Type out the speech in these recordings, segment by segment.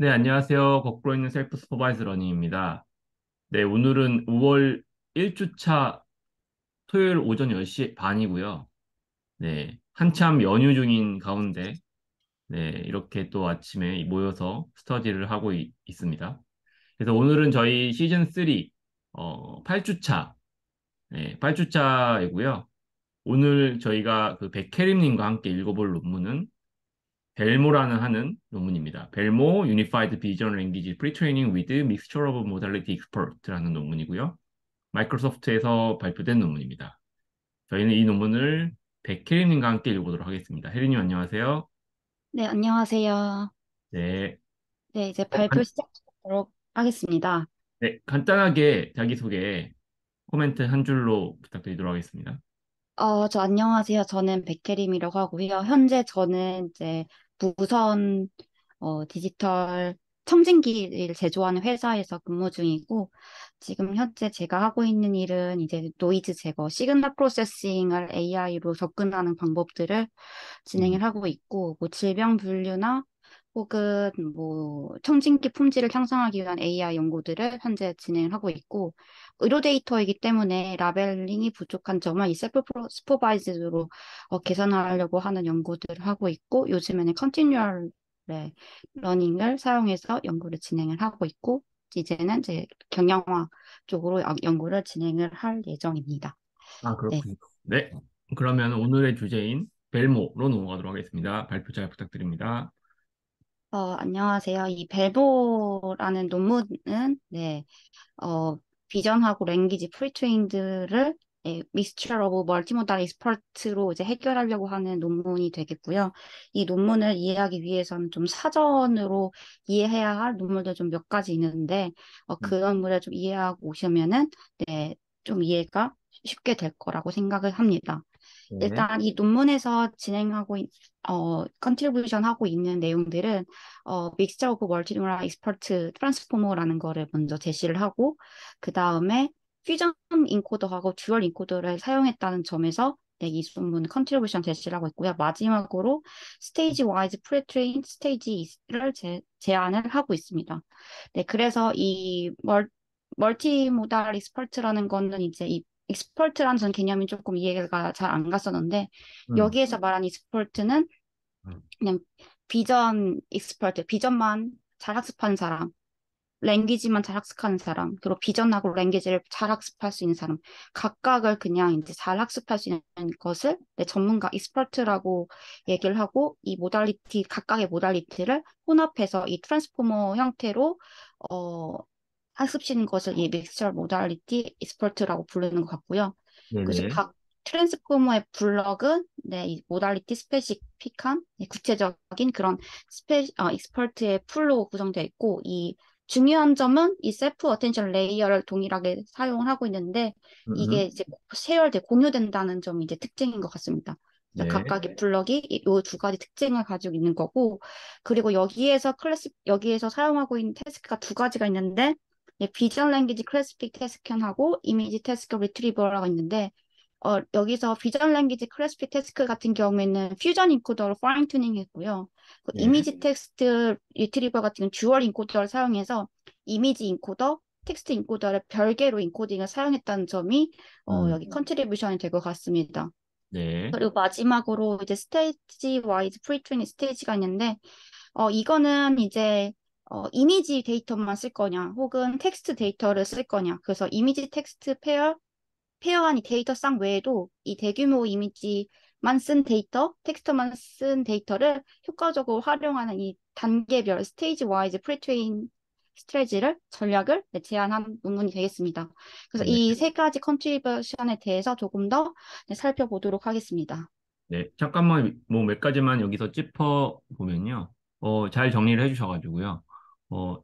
네, 안녕하세요. 거꾸로 있는 셀프 슈퍼바이즈 러닝입니다. 네, 오늘은 5월 1주차 토요일 오전 10시 반이고요. 네, 한참 연휴 중인 가운데, 네, 이렇게 또 아침에 모여서 스터디를 하고 있습니다. 그래서 오늘은 저희 시즌 3, 8주차, 네, 8주차이고요. 오늘 저희가 그 백혜림님과 함께 읽어볼 논문은 벨모라는 하는 논문입니다. 벨모 Unified Vision Language Pre-training with Mixture of Modality Expert라는 논문이고요. 마이크로소프트에서 발표된 논문입니다. 저희는 이 논문을 백혜림님과 함께 읽어보도록 하겠습니다. 혜림님 안녕하세요. 네, 안녕하세요. 네, 네, 이제 어, 발표 시작하도록 하겠습니다. 네, 간단하게 자기소개 코멘트 한 줄로 부탁드리도록 하겠습니다. 저 안녕하세요. 저는 백혜림이라고 하고요. 현재 저는 이제 무선 디지털 청진기를 제조하는 회사에서 근무 중이고, 지금 현재 제가 하고 있는 일은 이제 노이즈 제거, 시그널 프로세싱을 AI로 접근하는 방법들을 음, 진행을 하고 있고, 뭐 질병 분류나 혹은 뭐 청진기 품질을 향상하기 위한 AI 연구들을 현재 진행을 하고 있고, 의료 데이터이기 때문에 라벨링이 부족한 점은 이 셀프 슈퍼바이즈로 개선하려고 하는 연구들을 하고 있고, 요즘에는 컨티뉴얼 러닝을 사용해서 연구를 진행을 하고 있고, 이제는 이제 경영화 쪽으로 연구를 진행을 할 예정입니다. 아, 네. 그렇군요. 네, 그러면 오늘의 주제인 벨모로 넘어가도록 하겠습니다. 발표 잘 부탁드립니다. 안녕하세요. 이 벨보라는 논문은 어, 비전하고 랭귀지 프리트레인드를 믹스처 오브 멀티모달 익스퍼트로 이제 해결하려고 하는 논문이 되겠고요. 이 논문을 이해하기 위해서는 좀 사전으로 이해해야 할 논문도 좀 몇 가지 있는데 음, 그 논문을 좀 이해하고 오시면은 좀 이해가 쉽게 될 거라고 생각을 합니다. 네. 일단 이 논문에서 컨트리뷰션 하고 있는 내용들은, 믹스처 오브 멀티노라 익스퍼트 트랜스포머라는 거를 먼저 제시를 하고, 그 다음에 퓨전 인코더하고 듀얼 인코더를 사용했다는 점에서 이 논문 컨트리뷰션 제시를 하고 있고요. 마지막으로 스테이지 와이즈 프레트레인 스테이지를 제안을 하고 있습니다. 네, 그래서 이 멀티모달 익스퍼트라는 거는 이제 이 익스퍼트라는 전 개념이 조금 이해가 잘 안 갔었는데, 음, 여기에서 말한 익스퍼트는 음, 그냥 비전 익스퍼트, 비전만 잘 학습하는 사람, 랭귀지만 잘 학습하는 사람, 그리고 비전하고 랭귀지를 잘 학습할 수 있는 사람, 각각을 그냥 이제 잘 학습할 수 있는 것을 전문가 익스퍼트라고 얘기를 하고, 이 모달리티, 각각의 모달리티를 혼합해서 이 트랜스포머 형태로 어, 학습시키는 것을 이 믹스처 모달리티 익스퍼트라고 부르는 것 같고요. 그래서 네네. 각 트랜스포머의 블럭은 이 모달리티 스페시픽한 구체적인 그런 익스퍼트의 풀로 구성되어 있고, 이 중요한 점은 이 셀프 어텐션 레이어를 동일하게 사용을 하고 있는데, 이게 음, 이제 세열돼 공유된다는 점이 이제 특징인 것 같습니다. 그래서 네. 각각의 블럭이 이 두 가지 특징을 가지고 있는 거고, 그리고 여기에서 사용하고 있는 태스크가 두 가지가 있는데, 비전 랭귀지 클래시픽 태스크하고 이미지 태스크 리트리버라고 있는데, 여기서 비전 랭귀지 클래시픽 태스크 같은 경우에는 퓨전 인코더로 파인 튜닝 했고요. 그 네. 이미지 텍스트 리트리버 같은 경우는 듀얼 인코더를 사용해서 이미지 인코더, 텍스트 인코더를 별개로 인코딩을 사용했다는 점이 음, 여기 컨트리뷰션이 될 것 같습니다. 네. 그리고 마지막으로 이제 스테이지 와이즈 프리트레이닝 스테이지가 있는데, 이거는 이제 이미지 데이터만 쓸 거냐, 혹은 텍스트 데이터를 쓸 거냐. 그래서 이미지 텍스트 페어한 이 데이터 쌍 외에도 이 대규모 이미지만 쓴 데이터, 텍스트만 쓴 데이터를 효과적으로 활용하는 이 단계별 스테이지 와이즈 프리트레인 스트레지를 전략을 제안한 논문이 되겠습니다. 그래서 네. 이 세 가지 컨트리뷰션에 대해서 조금 더 살펴보도록 하겠습니다. 네. 잠깐만, 뭐 몇 가지만 여기서 짚어 보면요. 잘 정리를 해주셔가지고요.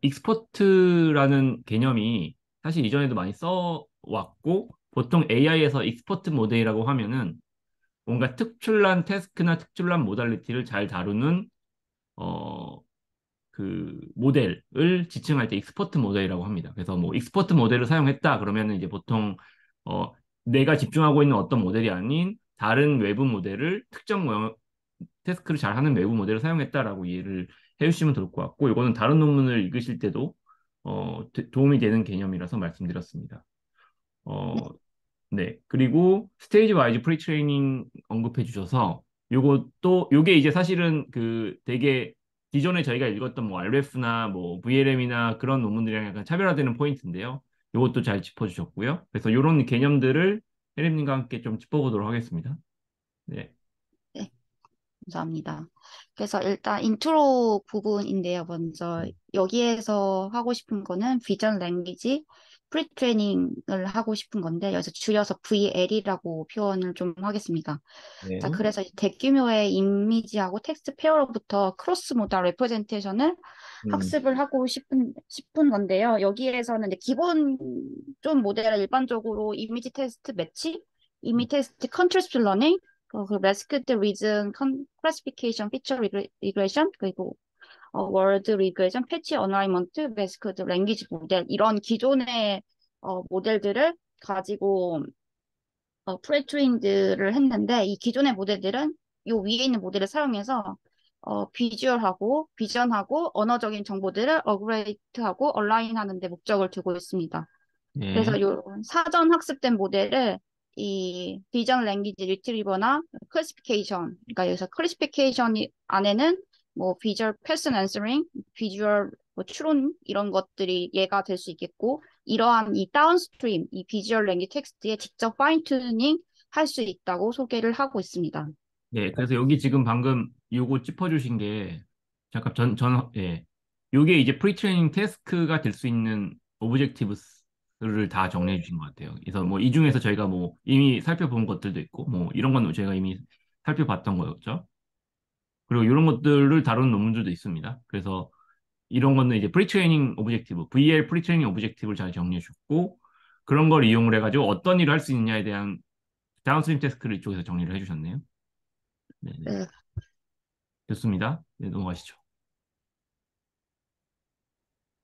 익스포트라는 개념이 사실 이전에도 많이 써왔고, 보통 AI에서 익스포트 모델이라고 하면은 뭔가 특출난 태스크나 특출난 모달리티를 잘 다루는, 어, 그 모델을 지칭할 때 익스퍼트 모델이라고 합니다. 그래서 뭐 익스퍼트 모델을 사용했다 그러면은 이제 보통 어 내가 집중하고 있는 어떤 모델이 아닌 다른 외부 모델을 특정 태스크를 잘하는 외부 모델을 사용했다라고 이해를 해주시면 좋을 것 같고, 이거는 다른 논문을 읽으실 때도 도움이 되는 개념이라서 말씀드렸습니다. 네, 어, 네. 그리고 스테이지 와이즈 프리 트레이닝 언급해 주셔서 요것도 요게 이제 사실은 그 되게 기존에 저희가 읽었던 뭐 RF나 뭐 VLM이나 그런 논문들이랑 약간 차별화되는 포인트인데요. 요것도 잘 짚어 주셨고요. 그래서 요런 개념들을 혜림님과 함께 좀 짚어보도록 하겠습니다. 네. 네, 감사합니다. 그래서 일단 인트로 부분인데요. 먼저 여기에서 하고 싶은 거는 비전 랭귀지 프리 트레이닝을 하고 싶은 건데 여기서 줄여서 VL이라고 표현을 좀 하겠습니다. 자, 네. 그래서 대규모의 이미지하고 텍스트 페어로부터 크로스 모달 레프레젠테이션을 음, 학습을 하고 싶은 건데요. 여기에서는 이제 기본 좀 모델은 일반적으로 이미지 테스트 매치, 이미지 테스트 컨트롤 러닝, 그 레스크트 리즌 클래시피케이션 피처 리그레이션, 그리고 월드 리그레이션, 패치 어라이먼트, 레스크트 랭귀지 모델 이런 기존의 모델들을 가지고 프레트레인드를 했는데 이 기존의 모델들은 요 위에 있는 모델을 사용해서 비주얼하고 비전하고 언어적인 정보들을 어그레이트하고 얼라인하는 데 목적을 두고 있습니다. 네. 그래서 요 사전 학습된 모델을 이 비전 랭귀지 리트리버나 클래시피케이션, 그러니까 여기서 클래시피케이션 안에는 뭐 비주얼 패슨 앤서링, 비주얼 뭐 추론 이런 것들이 예가 될 수 있겠고 이러한 이 다운스트림, 이 비주얼 랭귀지 텍스트에 직접 파인 튜닝 할 수 있다고 소개를 하고 있습니다. 네. 그래서 여기 지금 방금 요거 짚어주신 게 잠깐 예. 요게 이제 프리 트레이닝 태스크가 될 수 있는 오브젝티브스를 다 정리해 주신 것 같아요. 그래서 뭐 이 중에서 저희가 뭐 이미 살펴본 것들도 있고 뭐 이런 건 저희가 이미 살펴봤던 거였죠. 그리고 이런 것들을 다루는 논문들도 있습니다. 그래서 이런 거는 이제 프리 트레이닝 오브젝티브, VL 프리 트레이닝 오브젝티브를 잘 정리해 주셨고 그런 걸 이용을 해가지고 어떤 일을 할 수 있느냐에 대한 다운스트림 태스크를 이쪽에서 정리를 해주셨네요. 네네. 네. 좋습니다. 네, 넘어가시죠.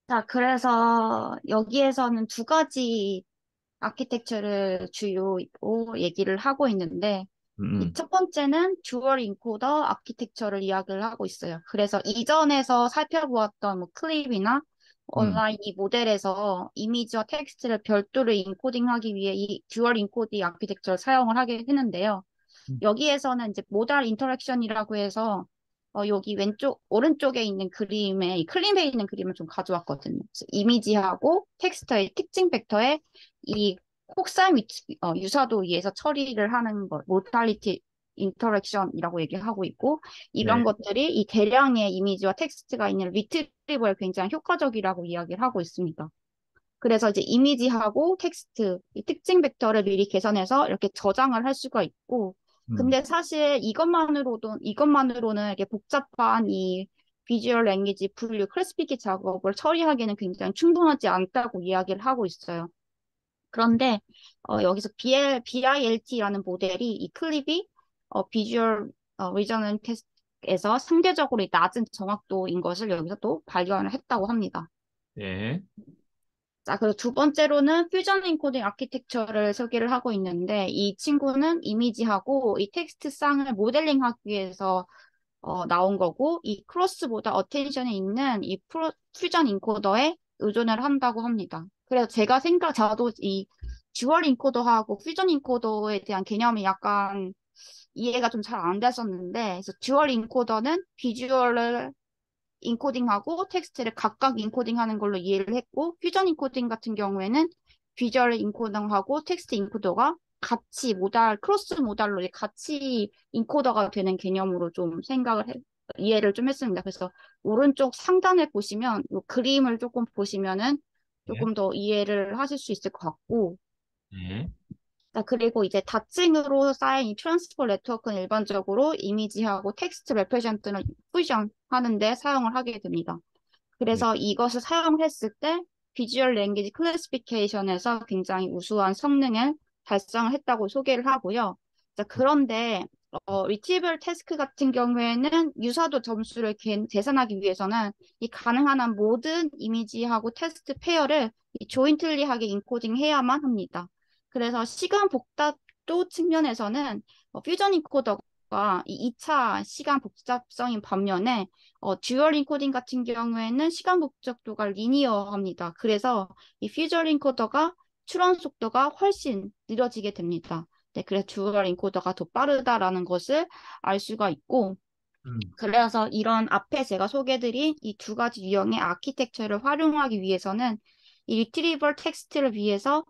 자, 그래서 여기에서는 두 가지 아키텍처를 주요 얘기를 하고 있는데 음, 이 음, 첫 번째는 듀얼 인코더 아키텍처를 이야기를 하고 있어요. 그래서 이전에서 살펴보았던 뭐 클립이나 음, 온라인 이 모델에서 이미지와 텍스트를 별도로 인코딩하기 위해 이 듀얼 인코딩 아키텍처를 사용을 하게 했는데요. 음. 여기에서는 이제 모달 인터랙션이라고 해서 여기 왼쪽 오른쪽에 있는 그림에 이 클린에 있는 그림을 좀 가져왔거든요. 그래서 이미지하고 텍스트의 특징 벡터에 이 폭삭 유사도 위에서 처리를 하는 것, 모달리티 인터랙션이라고 얘기하고 있고 이런 네, 것들이 이 대량의 이미지와 텍스트가 있는 리트리버에 굉장히 효과적이라고 이야기를 하고 있습니다. 그래서 이제 이미지하고 텍스트, 이 특징 벡터를 미리 계산해서 이렇게 저장을 할 수가 있고, 음, 근데 사실 이것만으로는 이렇게 복잡한 이 비주얼 랭귀지 분류, 클래시피케 작업을 처리하기는 굉장히 충분하지 않다고 이야기를 하고 있어요. 그런데 여기서 BILT라는 모델이 이 클립이 비주얼 리저닝 테스트에서 상대적으로 낮은 정확도인 것을 여기서 또 발견을 했다고 합니다. 네, 자, 그리고 두 번째로는 퓨전 인코딩 아키텍처를 소개를 하고 있는데 이 친구는 이미지하고 이 텍스트 쌍을 모델링하기 위해서 나온 거고 이 크로스보다 어텐션에 있는 이 퓨전 인코더에 의존을 한다고 합니다. 그래서 저도 이 듀얼 인코더하고 퓨전 인코더에 대한 개념이 약간 이해가 좀 잘 안 됐었는데 그래서 듀얼 인코더는 비주얼을 인코딩하고 텍스트를 각각 인코딩하는 걸로 이해를 했고 퓨전 인코딩 같은 경우에는 비주얼 인코딩하고 텍스트 인코더가 같이 크로스 모달로 같이 인코더가 되는 개념으로 좀 이해를 좀 했습니다. 그래서 오른쪽 상단에 보시면 요 그림을 조금 보시면은 네, 조금 더 이해를 하실 수 있을 것 같고 네, 자, 그리고 이제 다층으로 쌓인 이 트랜스포 네트워크는 일반적으로 이미지하고 텍스트 레프레젠트는 퓨전 하는데 사용을 하게 됩니다. 네, 그래서 이것을 사용했을 때 비주얼 랭귀지 클래시피케이션에서 굉장히 우수한 성능을 달성을 했다고 소개를 하고요. 자, 그런데 리트리버 태스크 같은 경우에는 유사도 점수를 계산하기 위해서는 이 가능한 한 모든 이미지하고 텍스트 페어를 이 조인틀리하게 인코딩해야만 합니다. 그래서 시간 복잡도 측면에서는 퓨전 인코더가 인코더가 이 2차 시간 복잡성인 반면에 듀얼 인코딩 같은 경우에는 시간 복잡도가 리니어합니다. 그래서 이 퓨전 인코더가 추론 속도가 훨씬 느려지게 됩니다. 네, 그래서 듀얼 인코더가 더 빠르다라는 것을 알 수가 있고, 음. 그래서 이런 앞에 제가 소개해드린 이 두 가지 유형의 아키텍처를 활용하기 위해서는 이 리트리버 텍스트를 위해서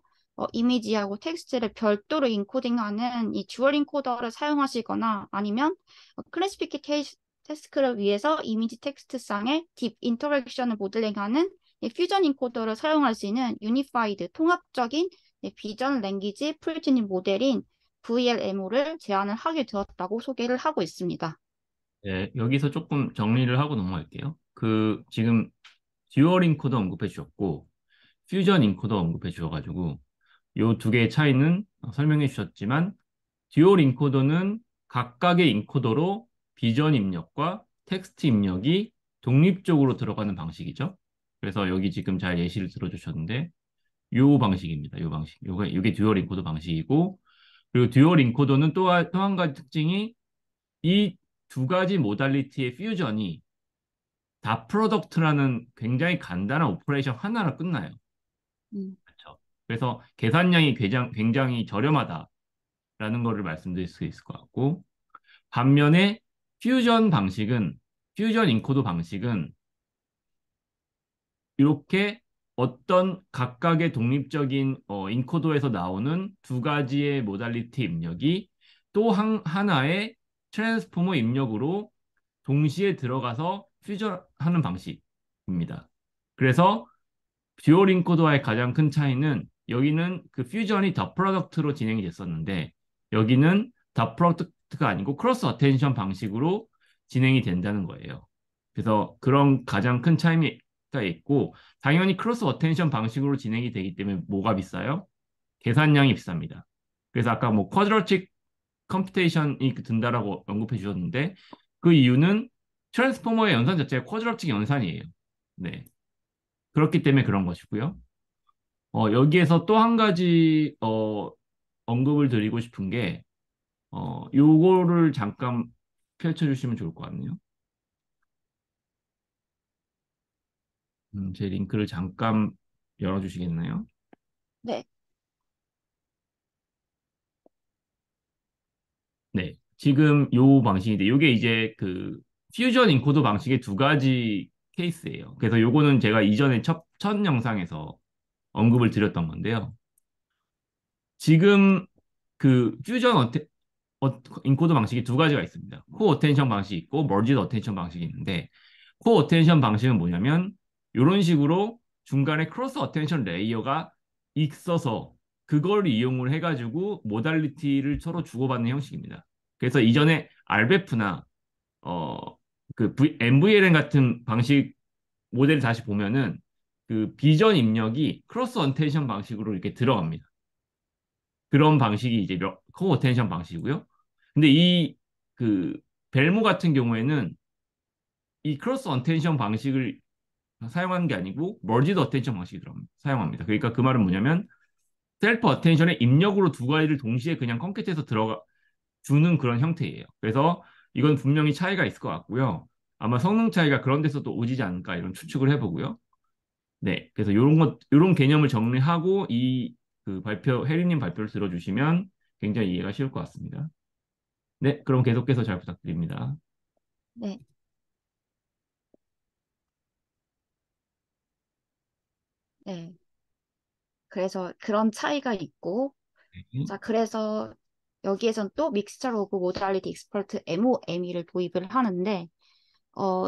이미지하고 텍스트를 별도로 인코딩하는 이 듀얼 인코더를 사용하시거나 아니면 클래시피케이션 태스크를 위해서 이미지 텍스트상의 딥 인터랙션을 모델링하는 이 퓨전 인코더를 사용할 수 있는 유니파이드 통합적인 비전 랭귀지 프리트닝 모델인 VLMO를 제안을 하게 되었다고 소개를 하고 있습니다. 네, 여기서 조금 정리를 하고 넘어갈게요. 지금 듀얼 인코더 언급해 주셨고, 퓨전 인코더 언급해 주셔가지고, 요 두 개의 차이는 설명해 주셨지만, 듀얼 인코더는 각각의 인코더로 비전 입력과 텍스트 입력이 독립적으로 들어가는 방식이죠. 그래서 여기 지금 잘 예시를 들어주셨는데, 요 방식입니다. 요 방식. 요게 듀얼 인코더 방식이고, 그리고 듀얼 인코더는 또 한 가지 특징이 이 두 가지 모달리티의 퓨전이 다 프로덕트라는 굉장히 간단한 오퍼레이션 하나로 끝나요. 음, 그렇죠? 그래서 계산량이 굉장히 저렴하다라는 거를 말씀드릴 수 있을 것 같고, 반면에 퓨전 인코더 방식은 이렇게 어떤 각각의 독립적인 인코더에서 나오는 두 가지의 모달리티 입력이 또 하나의 트랜스포머 입력으로 동시에 들어가서 퓨전하는 방식입니다. 그래서 듀얼 인코더와의 가장 큰 차이는 여기는 그 퓨전이 더 프로덕트로 진행이 됐었는데 여기는 더 프로덕트가 아니고 크로스 어텐션 방식으로 진행이 된다는 거예요. 그래서 그런 가장 큰 차이가 있고 당연히 크로스 어텐션 방식으로 진행이 되기 때문에 뭐가 비싸요? 계산량이 비쌉니다. 그래서 아까 뭐 쿼드러틱 컴퓨테이션이 든다라고 언급해 주셨는데 그 이유는 트랜스포머의 연산 자체가 쿼드러틱 연산이에요. 네. 그렇기 때문에 그런 것이고요. 여기에서 또 한 가지 언급을 드리고 싶은 게 요거를 잠깐 펼쳐주시면 좋을 것 같네요. 제 링크를 잠깐 열어주시겠나요? 네. 네. 지금 요 방식인데 요게 이제 그 퓨전 인코더 방식의 두 가지 케이스예요. 그래서 요거는 제가 이전에 첫 영상에서 언급을 드렸던 건데요. 지금 그 인코더 방식이 두 가지가 있습니다. 코 어텐션 방식이 있고 멀지드 어텐션 방식이 있는데 코 어텐션 방식은 뭐냐면 이런 식으로 중간에 크로스 어텐션 레이어가 있어서 그걸 이용을 해가지고 모달리티를 서로 주고받는 형식입니다. 그래서 이전에 RBF나 어, MVLN 같은 방식 모델을 다시 보면은 그 비전 입력이 크로스 어텐션 방식으로 이렇게 들어갑니다. 그런 방식이 이제 코어텐션 방식이고요. 근데 그 벨모 같은 경우에는 이 크로스 어텐션 방식을 사용하는 게 아니고 멀지드 어텐션 방식을 사용합니다. 그러니까 그 말은 뭐냐면 셀프 어텐션의 입력으로 두 가지를 동시에 그냥 컴퓨터에서 들어가 주는 그런 형태예요. 그래서 이건 분명히 차이가 있을 것 같고요. 아마 성능 차이가 그런 데서도 오지지 않을까 이런 추측을 해보고요. 네, 그래서 이런 개념을 정리하고 해리님 발표를 들어주시면 굉장히 이해가 쉬울 것 같습니다. 네, 그럼 계속해서 잘 부탁드립니다. 네. 네. 그래서 그런 차이가 있고, 네. 자, 그래서 여기에선 또 믹스처 오브 모달리티 익스퍼트 MOME를 도입을 하는데,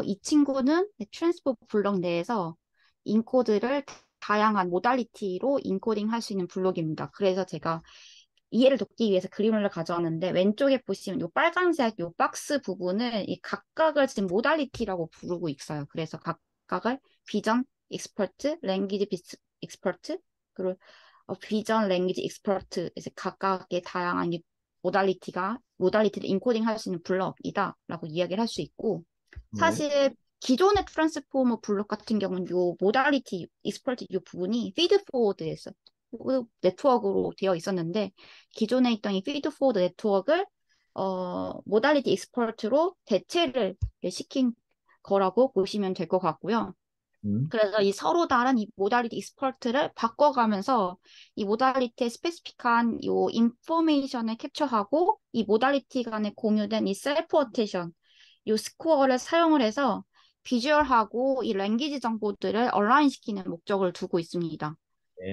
이 친구는 트랜스포 블록 내에서 인코드를 다양한 모달리티로 인코딩 할 수 있는 블록입니다. 그래서 제가 이해를 돕기 위해서 그림을 가져왔는데 왼쪽에 보시면 이 빨간색 이 박스 부분을 이 각각을 지금 모달리티라고 부르고 있어요. 그래서 각각을 비전 익스퍼트, 랭귀지 익스퍼트, 그리고 비전 랭귀지 익스퍼트 이제 각각의 다양한 이 모달리티를 인코딩 할 수 있는 블럭이다라고 이야기를 할 수 있고 네. 사실 기존의 트랜스포머 블록 같은 경우는 요 모달리티 익스퍼트 요 부분이 피드 포워드에서 네트워크로 되어 있었는데 기존에 있던 이 피드 포워드 네트워크를 모달리티 익스퍼트로 대체를 시킨 거라고 보시면 될 것 같고요. 음. 그래서 이 서로 다른 이 모달리티 익스퍼트를 바꿔가면서 이 모달리티에 스페시픽한 요 인포메이션을 캡처하고 이 모달리티 간에 공유된 이 셀프 어테이션 요 스코어를 사용을 해서 비주얼하고 이 랭귀지 정보들을 얼라인 시키는 목적을 두고 있습니다.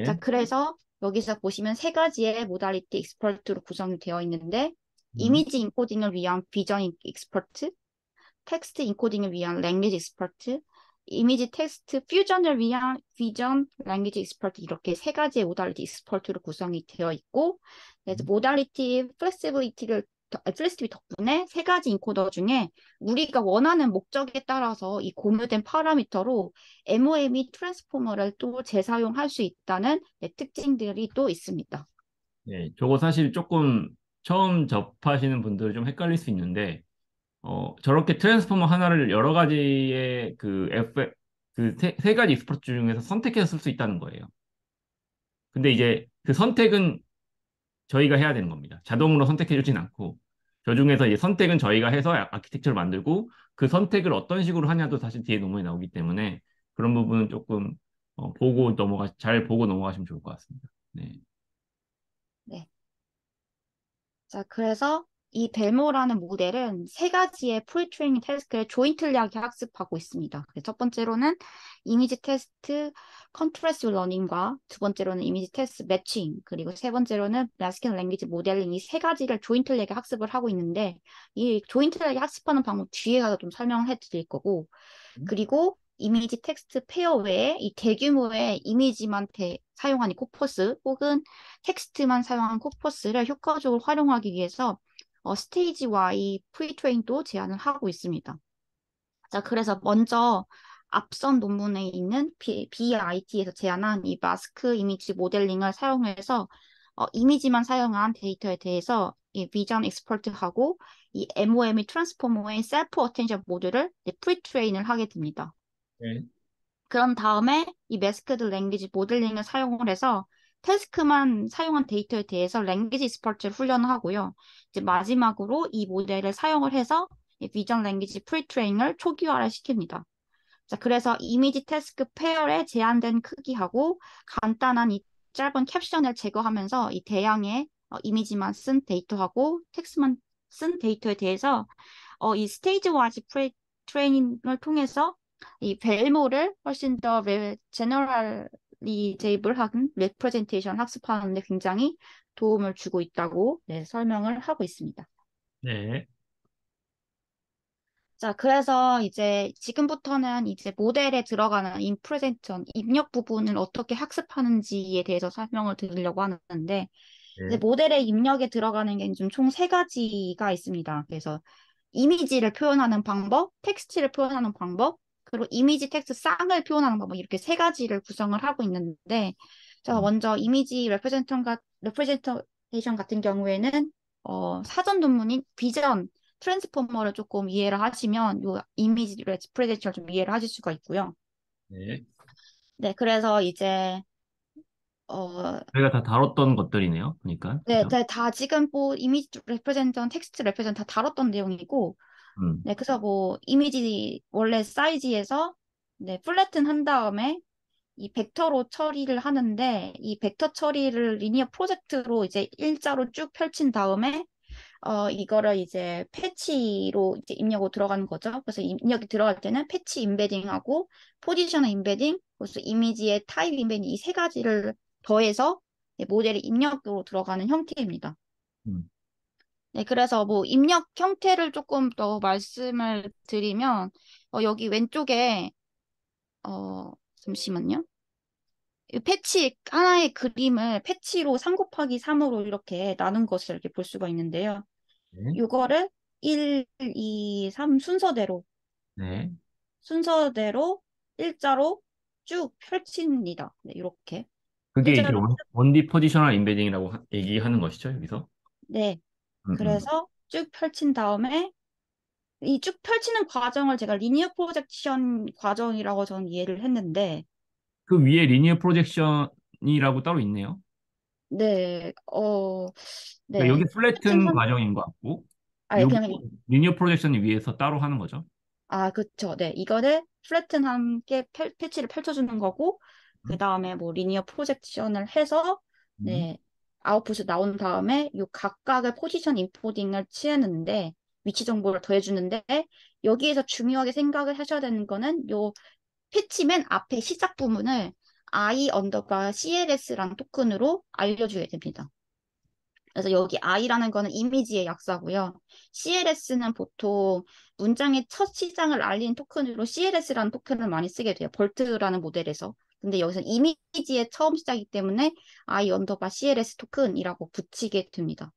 자, 네. 그래서 여기서 보시면 세 가지의 모달리티 익스퍼트로 구성이 되어 있는데 음. 이미지 인코딩을 위한 비전 익스퍼트, 텍스트 인코딩을 위한 랭귀지 익스퍼트, 이미지 텍스트 퓨전을 위한 비전 랭귀지 익스퍼트 이렇게 세 가지의 모달리티 익스퍼트로 구성이 되어 있고 그래서 모달리티 플렉시빌리티 덕분에 세 가지 인코더 중에 우리가 원하는 목적에 따라서 이 공유된 파라미터로 MOM이 트랜스포머를 또 재사용할 수 있다는 특징들이 또 있습니다. 네, 저거 사실 조금 처음 접하시는 분들은 좀 헷갈릴 수 있는데, 저렇게 트랜스포머 하나를 여러 가지의 세 가지 익스포트 중에서 선택해서 쓸 수 있다는 거예요. 근데 이제 그 선택은 저희가 해야 되는 겁니다. 자동으로 선택해 주진 않고, 저 중에서 이제 선택은 저희가 해서 아키텍처를 만들고, 그 선택을 어떤 식으로 하냐도 사실 뒤에 논문에 나오기 때문에, 그런 부분은 조금, 잘 보고 넘어가시면 좋을 것 같습니다. 네. 네. 자, 그래서 이 벨모라는 모델은 세 가지의 프리트레이닝 태스크를 조인틀리하게 학습하고 있습니다. 첫 번째로는 이미지 테스트 컨트라스트 러닝과 두 번째로는 이미지 테스트 매칭 그리고 세 번째로는 라스킨 랭귀지 모델링 이 세 가지를 조인틀리하게 학습을 하고 있는데 이 조인틀리하게 학습하는 방법 뒤에 가서 좀 설명을 해드릴 거고 그리고 이미지 텍스트 페어 외에 이 대규모의 이미지만 사용한 이 코퍼스 혹은 텍스트만 사용한 코퍼스를 효과적으로 활용하기 위해서 스테이지 Y 프리트레인도 제안을 하고 있습니다. 자, 그래서 먼저 앞선 논문에 있는 BIT에서 제안한 이 마스크 이미지 모델링을 사용해서 이미지만 사용한 데이터에 대해서 이 비전 익스퍼트하고 이 MOM의 트랜스포머의 셀프 어텐션 모듈을 프리트레인을 하게 됩니다. 네. 그런 다음에 이 매스크드 랭귀지 모델링을 사용을 해서 태스크만 사용한 데이터에 대해서 랭귀지 익스퍼트를 훈련하고요. 이제 마지막으로 이 모델을 사용을 해서 이 비전 랭귀지 프리트레인을 초기화를 시킵니다. 자, 그래서 이미지 태스크 페어의 제한된 크기하고 간단한 이 짧은 캡션을 제거하면서 이 대량의 이미지만 쓴 데이터하고 텍스트만 쓴 데이터에 대해서 이 스테이지 와이즈 트레이닝을 통해서 이 벨모를 훨씬 더 제너럴리제이블한 레프레젠테이션 학습하는 데 굉장히 도움을 주고 있다고 네, 설명을 하고 있습니다. 네. 자, 그래서 이제 지금부터는 이제 모델에 들어가는 인프레젠션, 입력 부분을 어떻게 학습하는지에 대해서 설명을 드리려고 하는데, 이제 네. 모델의 입력에 들어가는 게 좀 총 세 가지가 있습니다. 그래서 이미지를 표현하는 방법, 텍스트를 표현하는 방법, 그리고 이미지 텍스트 쌍을 표현하는 방법, 이렇게 세 가지를 구성을 하고 있는데, 자, 음. 먼저 이미지 레프레젠테이션 같은 경우에는, 사전 논문인 비전, 트랜스포머를 조금 이해를 하시면, 요 이미지 레프레젠테이션을 좀 이해를 하실 수가 있고요. 네. 네, 그래서 이제, 어, 저희가 다 다뤘던 것들이네요. 그러니까. 네, 그죠? 네, 다 지금 뭐 이미지 레프레젠션, 텍스트 레프레젠 다 다뤘던 내용이고, 음. 네, 그래서 뭐 이미지 원래 사이즈에서 네, 플래튼 한 다음에 이 벡터로 처리를 하는데 이 벡터 처리를 리니어 프로젝트로 이제 일자로 쭉 펼친 다음에 이거를 이제 패치로 이제 입력으로 들어가는 거죠. 그래서 입력이 들어갈 때는 패치 임베딩하고 포지셔너 임베딩, 그래서 이미지의 타입 임베딩 이 세 가지를 더해서 모델이 입력으로 들어가는 형태입니다. 음. 네, 그래서 뭐 입력 형태를 조금 더 말씀을 드리면 여기 왼쪽에 잠시만요. 이 패치 하나의 그림을 패치로 3 곱하기 3으로 이렇게 나눈 것을 이렇게 볼 수가 있는데요. 네. 이거를 1, 2, 3 네. 순서대로 일자로 쭉 펼칩니다. 네, 이렇게 그게 이제 일자로 원디 포지셔널 인베딩이라고 얘기하는 것이죠, 여기서. 네. 음. 그래서 쭉 펼친 다음에 이 쭉 펼치는 과정을 제가 리니어 프로젝션 과정이라고 저는 이해를 했는데, 그 위에 리니어 프로젝션이라고 따로 있네요. 네, 그러니까 네. 여기 하여튼 플래튼 과정인 것 같고. 예, 요 그냥, 리니어 프로젝션 위에서 따로 하는 거죠? 그쵸. 네. 이거를 플래튼한 게 패치를 펼쳐주는 거고, 그 음, 다음에 뭐 리니어 프로젝션을 해서, 음, 네. 아웃풋이 나온 다음에 요 각각의 포지션 인코딩을 취하는데, 위치 정보를 더해주는데, 여기에서 중요하게 생각을 하셔야 되는 거는 요 패치 맨 앞에 시작 부분을 I 언더바 CLS라는 토큰으로 알려줘야 됩니다. 그래서 여기 I라는 거는 이미지의 약자고요. CLS는 보통 문장의 첫 시장을 알리는 토큰으로 CLS라는 토큰을 많이 쓰게 돼요. 벌트라는 모델에서. 근데 여기서 이미지의 처음 시작이기 때문에 I 언더바 CLS 토큰이라고 붙이게 됩니다.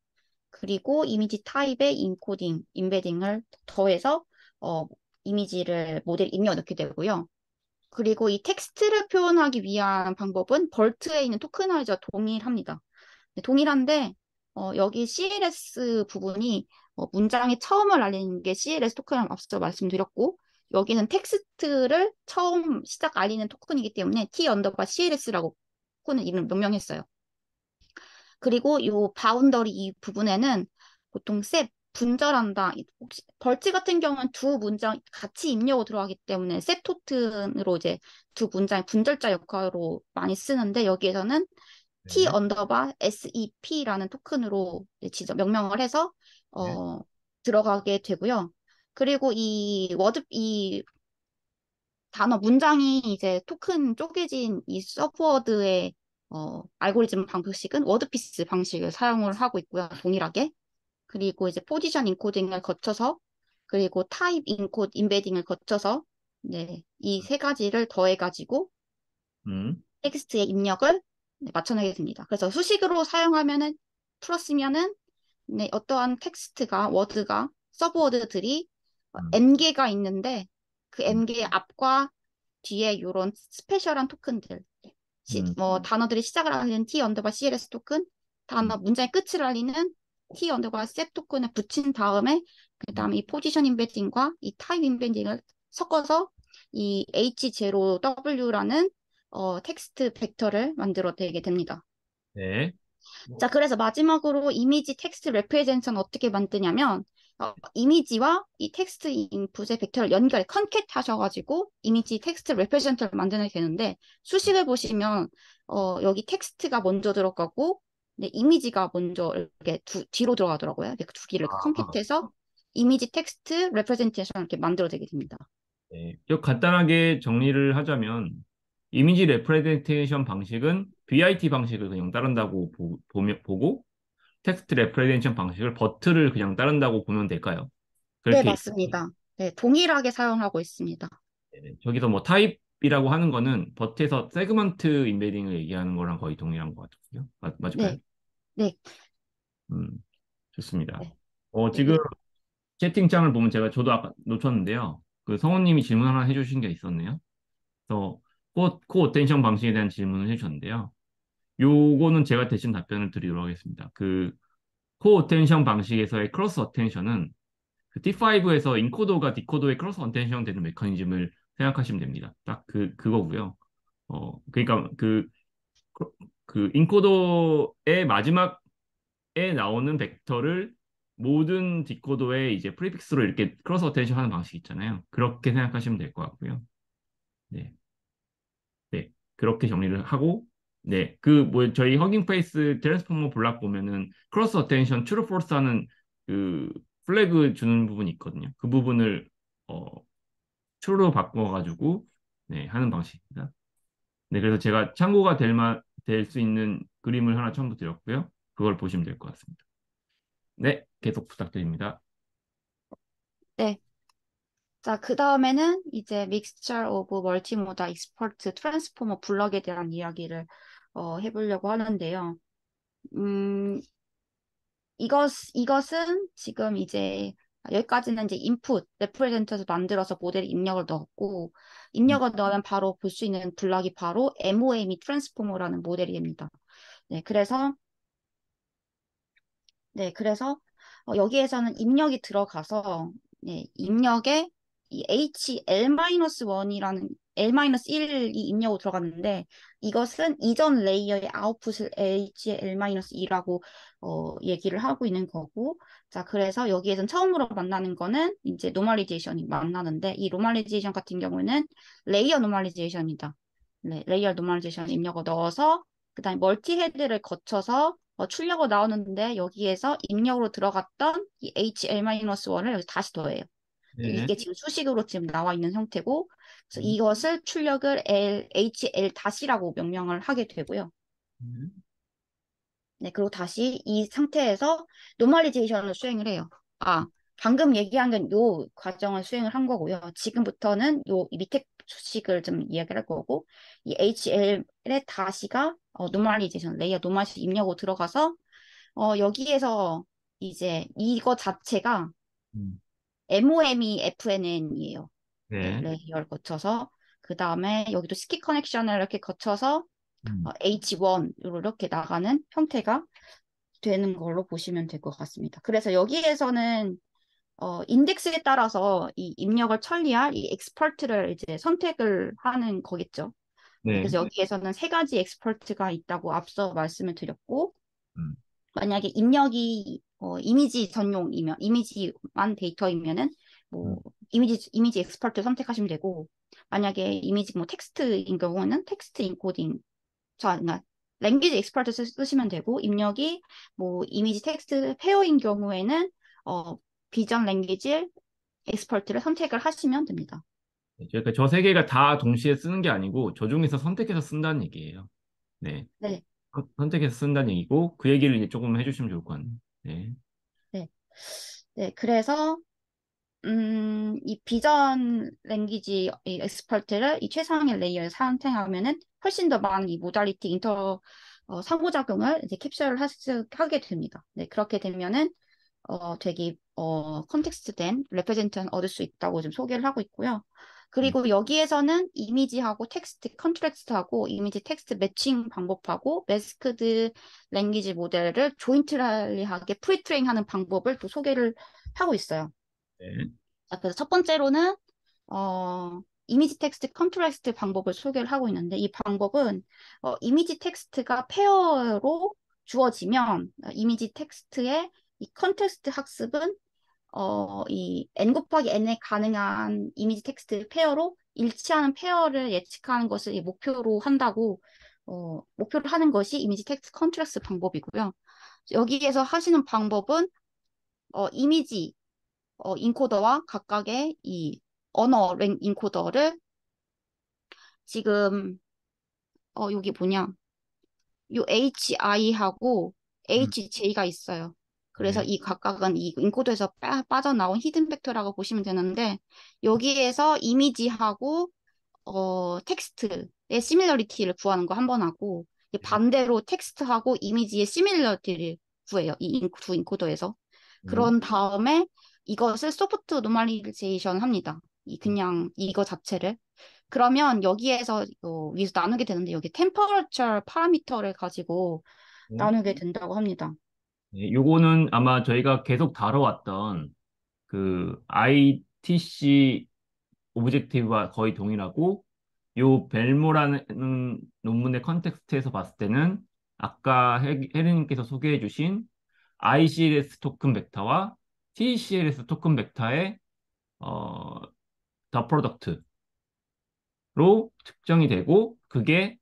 그리고 이미지 타입의 인코딩, 임베딩을 더해서 어, 이미지를 모델 입력 넣게 되고요. 그리고 이 텍스트를 표현하기 위한 방법은 벌트에 있는 토크나이저와 동일합니다. 네, 동일한데 여기 CLS 부분이 문장의 처음을 알리는 게 CLS 토큰을 앞서 말씀드렸고 여기는 텍스트를 처음 시작 알리는 토큰이기 때문에 T 언더바 CLS라고 토큰을 이름 명명했어요. 그리고 이 바운더리 이 부분에는 보통 셋, 분절한다. 혹시 벌트 같은 경우는 두 문장 같이 입력으로 들어가기 때문에 셋 토튼으로 이제 두 문장의 분절자 역할로 많이 쓰는데 여기에서는 T 네. 언더바 SEP라는 토큰으로 이제 지정 명명을 해서 네. 어, 들어가게 되고요. 그리고 이 단어 문장이 이제 토큰 쪼개진 이 서브워드의 알고리즘 방식은 워드피스 방식을 사용을 하고 있고요. 동일하게. 그리고 이제 포지션 인코딩을 거쳐서 그리고 타입 인코드 임베딩을 거쳐서 네, 이 세 가지를 더해가지고 음, 텍스트의 입력을 네, 맞춰내게 됩니다. 그래서 수식으로 사용하면은 풀었으면은 네, 어떠한 텍스트가 워드가 서브워드들이 음, N개가 있는데 그 음, N개의 앞과 뒤에 이런 스페셜한 토큰들 단어들이 시작을 알리는 T 언더바 CLS 토큰 음, 단어 문장의 끝을 알리는 T 언더바 셋 토큰을 붙인 다음에 그 다음에 이 포지션 임베딩과 이 타입 임베딩을 섞어서 이 H0W라는 텍스트 벡터를 만들어내게 됩니다. 네. 자, 그래서 마지막으로 이미지 텍스트 레프레젠션 어떻게 만드냐면 이미지와 이 텍스트 인풋의 벡터를 컨캣 하셔가지고 이미지 텍스트 레프레젠션을 만드는 게 되는데 수식을 보시면 여기 텍스트가 먼저 들어가고 네, 이미지가 먼저 이렇게 뒤로 들어가더라고요. 이렇게 두 개를 아, 컨캣해서 이미지 텍스트 레프레젠테이션 이렇게 만들어내게 됩니다. 네. 좀 간단하게 정리를 하자면 이미지 레프레젠테이션 방식은 BIT 방식을 그냥 따른다고 보고 텍스트 레프레젠테이션 방식을 버트를 그냥 따른다고 보면 될까요? 네, 그렇게 맞습니다. 네, 동일하게 사용하고 있습니다. 저기서 뭐 타입이라고 하는 거는 버트에서 세그먼트 인베딩을 얘기하는 거랑 거의 동일한 것 같거든요. 맞을까요? 네, 네, 음, 좋습니다. 네, 네, 지금 채팅창을 보면 저도 아까 놓쳤는데요. 그 성우님이 질문 하나 해주신 게 있었네요. 그래서 코어텐션 방식에 대한 질문을 해주셨는데요. 요거는 제가 대신 답변을 드리도록 하겠습니다. 그 코어텐션 방식에서의 크로스 어텐션은 그 T5에서 인코더가 디코더의 크로스 어텐션 되는 메커니즘을 생각하시면 됩니다. 딱 그거고요. 그러니까 그 인코더의 마지막에 나오는 벡터를 모든 디코더에 이제 프리픽스로 이렇게 크로스 어텐션 하는 방식 있잖아요. 그렇게 생각하시면 될 것 같고요. 네. 네. 그렇게 정리를 하고, 네. 저희 허깅 페이스 트랜스포머 블락 보면은 크로스 어텐션, 트루 폴스 하는 그 플래그 주는 부분이 있거든요. 그 부분을, 어, true로 바꿔가지고, 네, 하는 방식입니다. 네. 그래서 제가 참고가 될 수 있는 그림을 하나 첨부 드렸고요. 그걸 보시면 될 것 같습니다. 네. 계속 부탁드립니다. 네. 자, 그 다음에는 이제 Mixture of Multimodal Expert Transformer 블럭에 대한 이야기를 해보려고 하는데요. 음, 이것은 지금 이제 여기까지는 이제 인풋, 레프레젠터에서 만들어서 모델 입력을 넣었고, 음, 입력을 넣으면 바로 볼 수 있는 블럭이 바로 MOM이 트랜스포머라는 모델이 됩니다. 네, 그래서 여기에서는 입력이 들어가서 네, 입력에 이 HL-1이라는 L-1이 입력으로 들어갔는데 이것은 이전 레이어의 아웃풋을 H의 L-2라고 얘기를 하고 있는 거고 자 그래서 여기에선 처음으로 만나는 거는 이제 노멀리제이션이 만나는데 이 노멀리제이션 같은 경우는 레이어 노멀리제이션이다. 네, 레이어 노멀리제이션 입력을 넣어서 그다음에 멀티 헤드를 거쳐서 출력으로 나오는데 여기에서 입력으로 들어갔던 이 HL-1을 여기 다시 더해요. 네. 이게 지금 수식으로 지금 나와 있는 형태고, 그래서 네. 이것을 출력을 HL 다시라고 명명을 하게 되고요. 네. 네, 그리고 다시 이 상태에서 노멀리제이션을 수행을 해요. 아, 방금 얘기한 건 요 과정을 수행을 한 거고요. 지금부터는 요 밑에 수식을 좀 이야기를 할 거고, 이 HL의 다시가 노멀리제이션, 레이어 노멀리제이션 입력으로 들어가서, 여기에서 이제 이거 자체가 음. MOME FNN이에요. 네, 네. 레이어를 거쳐서 그 다음에 여기도 스키 커넥션을 이렇게 거쳐서 음. H1으로 이렇게 나가는 형태가 되는 걸로 보시면 될 것 같습니다. 그래서 여기에서는 인덱스에 따라서 이 입력을 처리할 이 엑스퍼트를 이제 선택을 하는 거겠죠. 네, 네. 그래서 여기에서는 세 가지 엑스퍼트가 있다고 앞서 말씀을 드렸고 음. 만약에 입력이 이미지 전용이면 이미지만 데이터이면은 뭐 음. 이미지 엑스퍼트 선택하시면 되고 만약에 이미지 뭐 텍스트인 경우는 텍스트 인코딩 그러니까 랭귀지 엑스퍼트 쓰시면 되고 입력이 뭐 이미지 텍스트 페어인 경우에는 어 비전 랭귀지 엑스퍼트를 선택을 하시면 됩니다. 그러니까 저 세 개가 다 동시에 쓰는 게 아니고 저 중에서 선택해서 쓴다는 얘기예요. 네. 네, 선택해서 쓴다는 얘기고 그 얘기를 이제 조금 해주시면 좋을 것 같네요. 네. 네, 네. 그래서 이 비전 랭귀지 이 엑스퍼트를 이 최상의 레이어에 선택하면은 훨씬 더 많은 이 모달리티 상호작용을 이제 캡처를 하게 됩니다. 네, 그렇게 되면은 되게 컨텍스트 된 레프레젠트는 얻을 수 있다고 좀 소개를 하고 있고요. 음. 그리고 여기에서는 이미지하고 텍스트 컨트랙스트하고 이미지 텍스트 매칭 방법하고 매스크드 랭귀지 모델을 조인트리하게 프리트레인하는 방법을 또 소개를 하고 있어요. 네. 자, 그래서 첫 번째로는 이미지 텍스트 컨트라스트 방법을 소개를 하고 있는데 이 방법은 이미지 텍스트가 페어로 주어지면 이미지 텍스트의 이 컨텍스트 학습은 이 n 곱하기 n에 가능한 이미지 텍스트 페어로 일치하는 페어를 예측하는 것을 이 목표로 한다고 목표를 하는 것이 이미지 텍스트 컨트라스트 방법이고요. 여기에서 하시는 방법은 이미지 인코더와 각각의 이 언어 랭 인코더를 지금 여기 뭐냐 요 HI하고 음. HJ가 있어요. 그래서 네. 이 각각은 이 인코더에서 빠져나온 히든 벡터라고 보시면 되는데 여기에서 이미지하고 텍스트의 시밀러리티를 구하는 거 한 번 하고 이 네. 반대로 텍스트하고 이미지의 시밀러리티를 구해요. 두 인코더에서. 네. 그런 다음에 이것을 소프트 노멀리제이션 합니다. 그냥 이거 자체를. 그러면 여기에서 위에서 나누게 되는데 여기 템퍼러처 파라미터를 가지고 네. 나누게 된다고 합니다. 네. 요거는 아마 저희가 계속 다뤄왔던 그 ITC 오브젝티브와 거의 동일하고 요 벨모라는 논문의 컨텍스트에서 봤을 때는 아까 혜린님께서 소개해 주신 ICLS 토큰 벡터와 TCLS 토큰 벡터의 어, 더 프로덕트로 측정이 되고 그게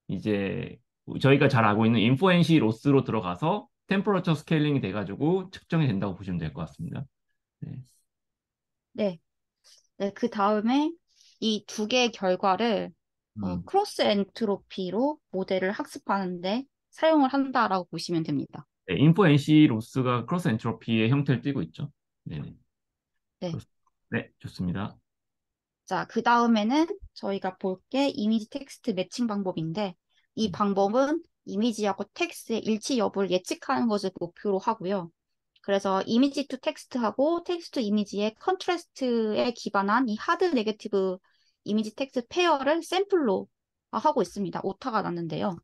이제 저희가 잘 알고 있는 인포엔시 로스로 들어가서 템퍼러처 스케일링이 돼가지고 측정이 된다고 보시면 될 것 같습니다. 네. 네. 네, 그 다음에 이 두 개의 결과를 음. 크로스 엔트로피로 모델을 학습하는데 사용을 한다라고 보시면 됩니다. 네, 인포엔시 로스가 크로스 엔트로피의 형태를 띠고 있죠. 네네. 네. 네, 좋습니다. 자, 그 다음에는 저희가 볼 게 이미지 텍스트 매칭 방법인데 이 음. 방법은 이미지하고 텍스트의 일치 여부를 예측하는 것을 목표로 하고요. 그래서 이미지 투 텍스트하고 텍스트 이미지의 컨트라스트에 기반한 이 하드 네게티브 이미지 텍스트 페어를 샘플로 하고 있습니다. 오타가 났는데요.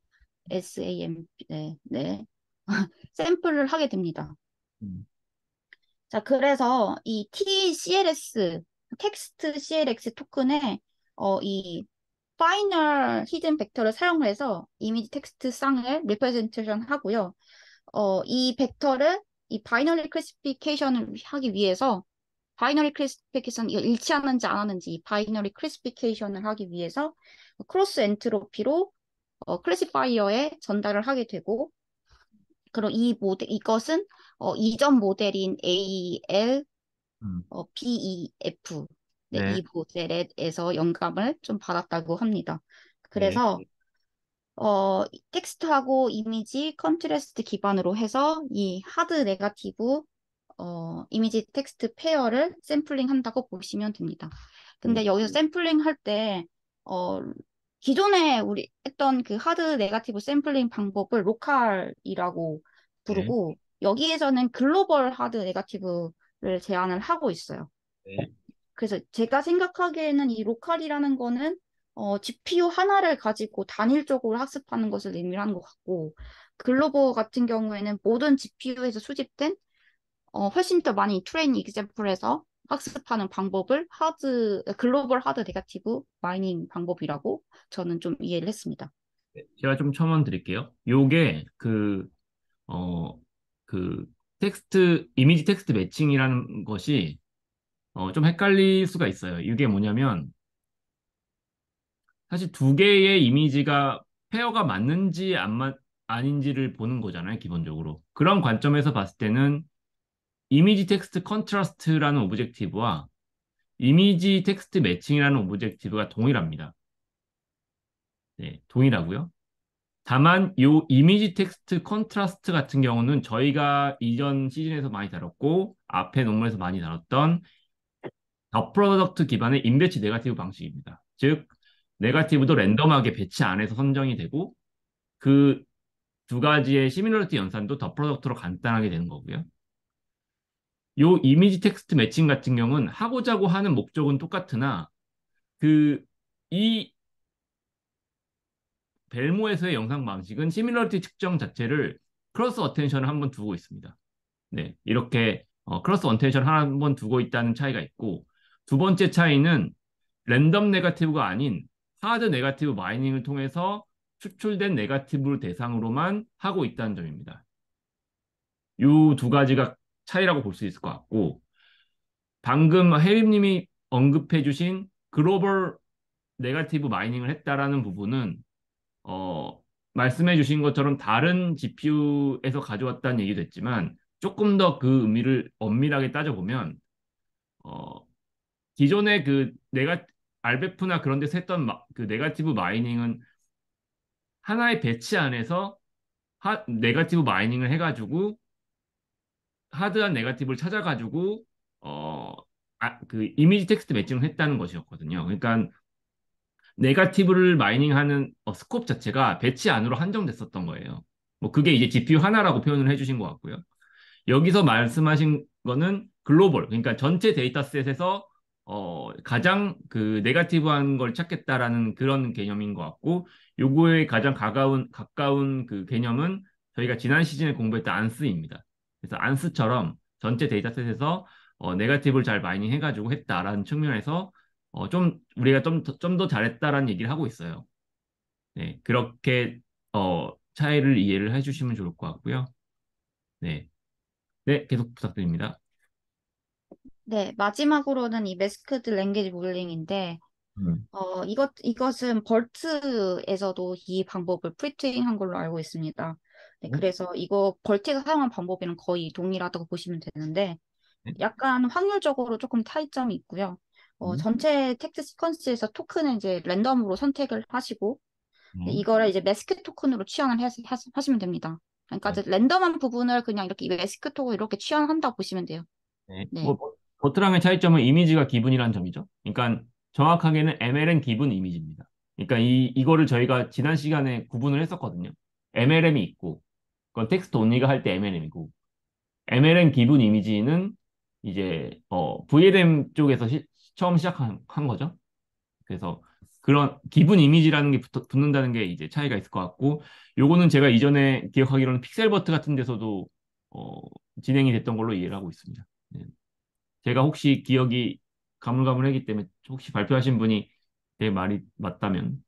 SAM, 네, 네. 샘플을 하게 됩니다. 음. 자, 그래서 이 TCLS, 텍스트 CLX 토큰에 이 파이널 히든 벡터를 사용해서 이미지 텍스트 쌍을 리프레젠테이션 하고요. 이 벡터를 이 바이너리 클래시피케이션을 하기 위해서 바이너리 클래시피케이션 이거 일치하는지 안 하는지 이 바이너리 클래시피케이션을 하기 위해서 크로스 엔트로피로 클래시파이어에 전달을 하게 되고 그리고 이것은 이전 모델인 AL 음. BEF 네, 네, 이 모델에서 영감을 좀 받았다고 합니다. 네, 그래서 텍스트하고 이미지 컨트라스트 기반으로 해서 이 하드 네거티브 이미지 텍스트 페어를 샘플링 한다고 보시면 됩니다. 네, 근데 여기서 샘플링 할 때, 어, 기존에 우리 했던 그 하드 네거티브 샘플링 방법을 로컬이라고 네, 부르고, 여기에서는 글로벌 하드 네거티브를 제안을 하고 있어요. 네. 그래서 제가 생각하기에는 이 로컬이라는 거는 GPU 하나를 가지고 단일적으로 학습하는 것을 의미하는 것 같고, 글로벌 같은 경우에는 모든 GPU에서 수집된 훨씬 더 많이 트레이닝 익sem플에서 학습하는 방법을 글로벌 하드 네거티브 마이닝 방법이라고 저는 좀 이해를 했습니다. 제가 좀 첨언 드릴게요. 요게 어, 그 이미지 텍스트 매칭이라는 것이 좀 헷갈릴 수가 있어요. 이게 뭐냐면 사실 두 개의 이미지가 페어가 맞는지 아닌지를 보는 거잖아요, 기본적으로. 그런 관점에서 봤을 때는 이미지 텍스트 컨트라스트라는 오브젝티브와 이미지 텍스트 매칭이라는 오브젝티브가 동일합니다. 네, 동일하고요. 다만 요 이미지 텍스트 컨트라스트 같은 경우는 저희가 이전 시즌에서 많이 다뤘고 앞에 논문에서 많이 다뤘던 더 프로덕트 기반의 인배치 네거티브 방식입니다. 즉 네거티브도 랜덤하게 배치 안에서 선정이 되고 그 두 가지의 시밀러리티 연산도 더 프로덕트로 간단하게 되는 거고요. 요 이미지 텍스트 매칭 같은 경우는 하고자고 하는 목적은 똑같으나 그 이 벨모에서의 영상 방식은 시밀러리티 측정 자체를 크로스 어텐션을 한번 두고 있습니다. 네, 이렇게 크로스 어텐션 한번 두고 있다는 차이가 있고 두 번째 차이는 랜덤 네거티브가 아닌 하드 네거티브 마이닝을 통해서 추출된 네거티브를 대상으로만 하고 있다는 점입니다. 이 두 가지가 차이라고 볼 수 있을 것 같고 방금 혜림님이 언급해주신 글로벌 네거티브 마이닝을 했다라는 부분은 어, 말씀해주신 것처럼 다른 GPU에서 가져왔다는 얘기도 했지만 조금 더 그 의미를 엄밀하게 따져보면 어, 기존의 그 알베프나 그런 데서 했던 그 네거티브 마이닝은 하나의 배치 안에서 네거티브 마이닝을 해가지고 하드한 네거티브를 찾아가지고 어, 그 이미지 텍스트 매칭을 했다는 것이었거든요. 그러니까 네거티브를 마이닝하는 스콥 자체가 배치 안으로 한정됐었던 거예요. 뭐 그게 이제 GPU 하나라고 표현을 해주신 것 같고요. 여기서 말씀하신 거는 글로벌, 그러니까 전체 데이터셋에서 가장 그 네거티브한 걸 찾겠다라는 그런 개념인 것 같고, 요거에 가장 가까운 그 개념은 저희가 지난 시즌에 공부했던 안스입니다. 그래서 안스처럼 전체 데이터셋에서 네거티브를 잘 마이닝 해가지고 했다라는 측면에서 좀 우리가 좀 더 잘했다라는 얘기를 하고 있어요. 네, 그렇게 차이를 이해를 해주시면 좋을 것 같고요. 네, 네, 계속 부탁드립니다. 네, 마지막으로는 이 매스크드 랭귀지 모델링인데, 음. 이것은 벌트에서도 이 방법을 프리트잉한 걸로 알고 있습니다. 네, 네, 그래서 이거 벌트가 사용한 방법이랑 거의 동일하다고 보시면 되는데, 네, 약간 확률적으로 조금 차이점이 있고요. 음, 전체 텍스트 시퀀스에서 토큰을 이제 랜덤으로 선택을 하시고, 네, 네, 이거를 이제 매스크 토큰으로 취향을 하시면 됩니다. 그러니까 네, 이제 랜덤한 부분을 그냥 이렇게 매스크 토큰 이렇게 취향한다고 보시면 돼요. 네. 네. 뭐, 버트랑의 차이점은 이미지가 기분이라는 점이죠. 그러니까 정확하게는 MLM 기분 이미지입니다. 그러니까 이거를 저희가 지난 시간에 구분을 했었거든요. MLM이 있고, 그건 텍스트 온리가 할 때 MLM이고, MLM 기분 이미지는 이제 VLM 쪽에서 처음 시작한 한 거죠. 그래서 그런 기분 이미지라는 게 붙는다는 게 이제 차이가 있을 것 같고, 요거는 제가 이전에 기억하기로는 픽셀버트 같은 데서도 어, 진행이 됐던 걸로 이해를 하고 있습니다. 네. 제가 혹시 기억이 가물가물하기 때문에 혹시 발표하신 분이 내 말이 맞다면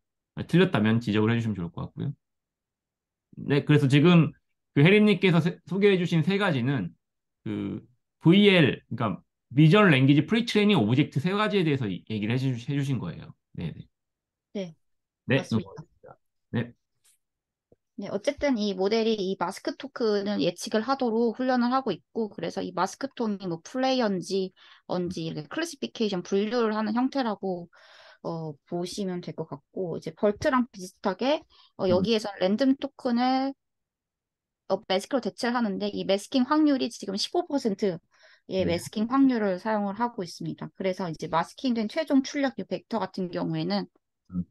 틀렸다면 지적을 해주시면 좋을 것 같고요. 네, 그래서 지금 그 혜림님께서 소개해주신 세 가지는 그 VL, 그러니까 비전 랭귀지 프리트레이닝 오브젝트 세 가지에 대해서 얘기를 해주신 거예요. 네, 네. 네, 네, 맞습니다. 넘어가겠습니다. 네, 네, 어쨌든 이 모델이 이 마스크 토큰을 예측을 하도록 훈련을 하고 있고, 그래서 이 마스크 톤이 뭐 플레이어인지 뭔지 이렇게 클래시피케이션 분류를 하는 형태라고 보시면 될 것 같고, 이제 벌트랑 비슷하게 음, 여기에서 랜덤 토큰을 매스킹으로 대체를 하는데 이 매스킹 확률이 지금 15%의 네, 매스킹 확률을 사용을 하고 있습니다. 그래서 이제 마스킹된 최종 출력 이 벡터 같은 경우에는 음,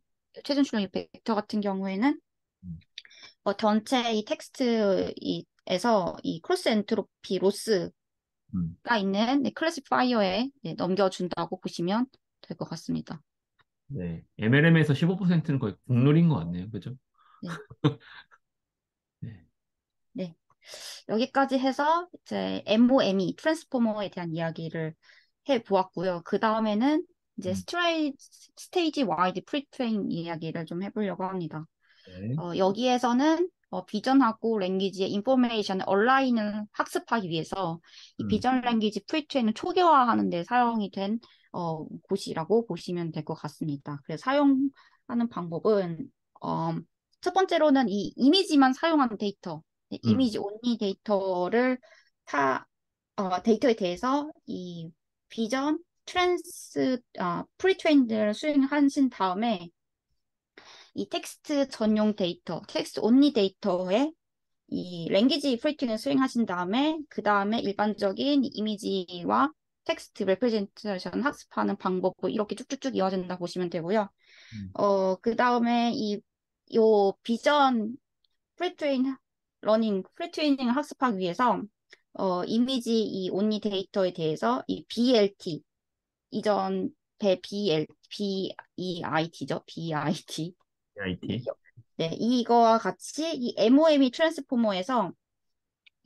최종 출력 이 벡터 같은 경우에는 음, 전체 이 텍스트에서 이 크로스 엔트로피 로스가 음. 있는 클래시파이어에 넘겨준다고 보시면 될 것 같습니다. 네. MLM에서 15%는 거의 국룰인 것 같네요. 그죠? 네, 네. 네. 여기까지 해서 이제 MOME, 트랜스포머에 대한 이야기를 해 보았고요. 그 다음에는 이제 음, 스테이지 와이드 프리트레인 이야기를 좀 해보려고 합니다. 네. 여기에서는 비전하고 랭귀지의 인포메이션을 온라인을 학습하기 위해서 이 음, 비전 랭귀지 프리트레인을 초기화하는 데 사용이 된 곳이라고 보시면 될 것 같습니다. 그래서 사용하는 방법은 어, 첫 번째로는 이 이미지만 사용하는 데이터, 네, 음, 이미지 온리 데이터를 타, 데이터에 대해서 이 비전 프리트레인을 수행하신 다음에 이 텍스트 전용 데이터, 텍스트 온리 데이터에 이 랭귀지 프리팅을 수행하신 다음에 그 다음에 일반적인 이미지와 텍스트 레프레젠테이션 학습하는 방법을 이렇게 쭉쭉쭉 이어진다 보시면 되고요. 음. 그 다음에 요 비전 프리트레인 프리트레이닝을 학습하기 위해서 이미지 이 온리 데이터에 대해서 이 BLT 이전 BEIT죠. BIT. 네, IT. 네, 이거와 같이 이 MOME 트랜스포머에서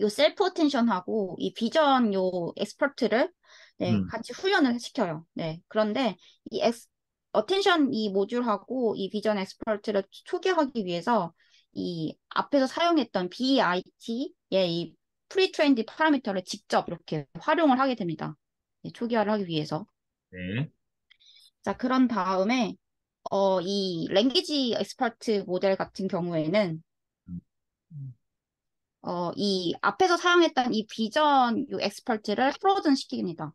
요 셀프 어텐션하고 이 비전 요 엑스퍼트를 네, 음, 같이 훈련을 시켜요. 네. 그런데 이 어텐션 이 모듈하고 이 비전 엑스퍼트를 초기화하기 위해서 이 앞에서 사용했던 BIT의 이 프리트레인드 파라미터를 직접 이렇게 활용을 하게 됩니다. 네, 초기화를 하기 위해서. 네. 자, 그런 다음에 이 랭귀지 엑스퍼트 모델 같은 경우에는 음, 음. 이 앞에서 사용했던 이 비전 요 엑스퍼트를 프로즌 시킵니다.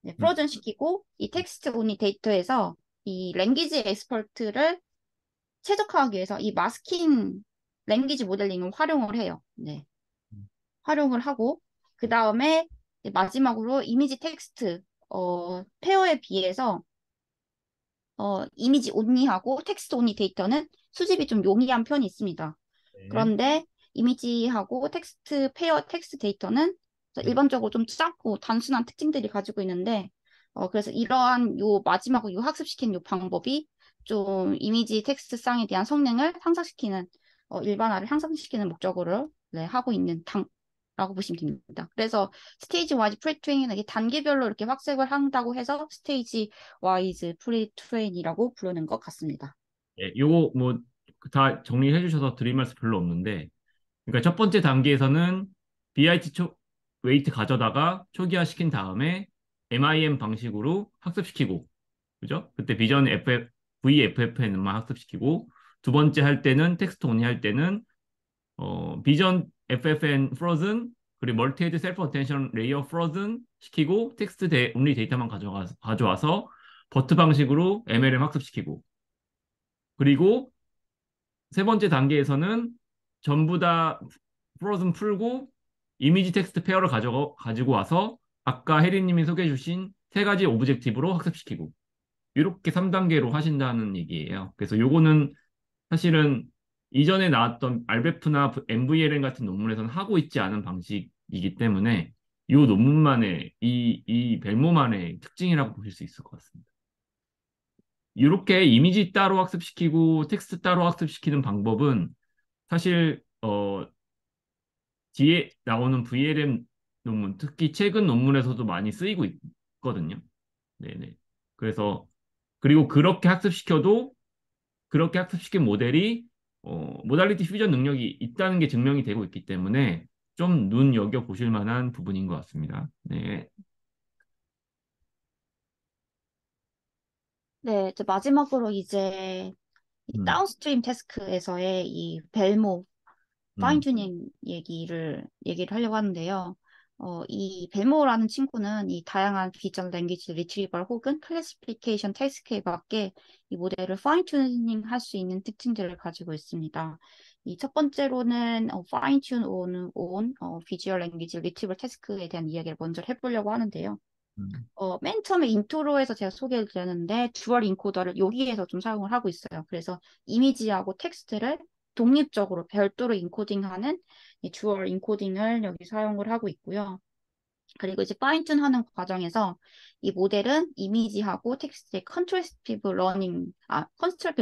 네, 음. 프로즌 시키고 이 텍스트 온리 데이터에서 이 랭귀지 엑스퍼트를 최적화하기 위해서 이 마스킹 랭귀지 모델링을 활용을 해요. 네, 활용을 하고 그 다음에 마지막으로 이미지 텍스트 페어에 비해서 이미지 온리하고 텍스트 온리 데이터는 수집이 좀 용이한 편이 있습니다. 네. 그런데 이미지하고 텍스트 페어 텍스트 데이터는 음, 일반적으로 좀 작고 단순한 특징들이 가지고 있는데 그래서 이러한 요 마지막으로 요 학습시킨 요 방법이 좀 이미지 텍스트 쌍에 대한 성능을 향상시키는 일반화를 향상시키는 목적으로 네, 하고 있는 라고 보시면 됩니다. 그래서 스테이지 와이즈 프리트레이닝은 이게 단계별로 이렇게 학습을 한다고 해서 스테이지 와이즈 프리트레인이라고 부르는 것 같습니다. 예, 요거 뭐 다 정리해 주셔서 드릴 말씀 별로 없는데, 그러니까 첫 번째 단계에서는 BIT 웨이트 가져다가 초기화 시킨 다음에 MIM 방식으로 학습시키고, 그죠? 그때 비전 VFFN만 학습시키고, 두 번째 할 때는 텍스트 온리 할 때는 비전 FFN 프로즌 그리고 멀티헤드 셀프 어텐션 레이어 프로즌 시키고 텍스트 온리 데이터만 가져와서 버트 방식으로 MLM 학습시키고, 그리고 세 번째 단계에서는 전부 다 프로즌 풀고 이미지 텍스트 페어를 가지고 와서 아까 혜리님이 소개해 주신 세 가지 오브젝티브로 학습시키고, 이렇게 3단계로 하신다는 얘기예요. 그래서 요거는 사실은 이전에 나왔던 알베프나 MVLN 같은 논문에서는 하고 있지 않은 방식이기 때문에 이 논문만의 이 벨모만의 특징이라고 보실 수 있을 것 같습니다. 이렇게 이미지 따로 학습시키고 텍스트 따로 학습시키는 방법은 사실 뒤에 나오는 VLM 논문, 특히 최근 논문에서도 많이 쓰이고 있거든요. 네네. 그래서 그리고 그렇게 학습시켜도 그렇게 학습시킨 모델이 모달리티 퓨전 능력이 있다는 게 증명이 되고 있기 때문에 좀 눈여겨 보실 만한 부분인 것 같습니다. 네. 네, 이제 마지막으로 이제 이 음, 다운스트림 태스크에서의 이 벨모 음, 파인튜닝 얘기를 하려고 하는데요. 이 벨모라는 친구는 이 다양한 비전 랭귀지 리트리버 혹은 클래시피케이션 태스크에 맞게 이 모델을 파인튜닝 할 수 있는 특징들을 가지고 있습니다. 이 첫 번째로는 파인튠 온 비주얼 랭귀지 리트리버 태스크에 대한 이야기를 먼저 해보려고 하는데요. 음, 맨 처음에 인트로에서 제가 소개를 드렸는데 듀얼 인코더를 여기에서 좀 사용을 하고 있어요. 그래서 이미지하고 텍스트를 독립적으로 별도로 인코딩하는 이 듀얼 인코딩을 여기 사용을 하고 있고요. 그리고 이제 파인튠 하는 과정에서 이 모델은 이미지하고 텍스트의 컨스트럭티브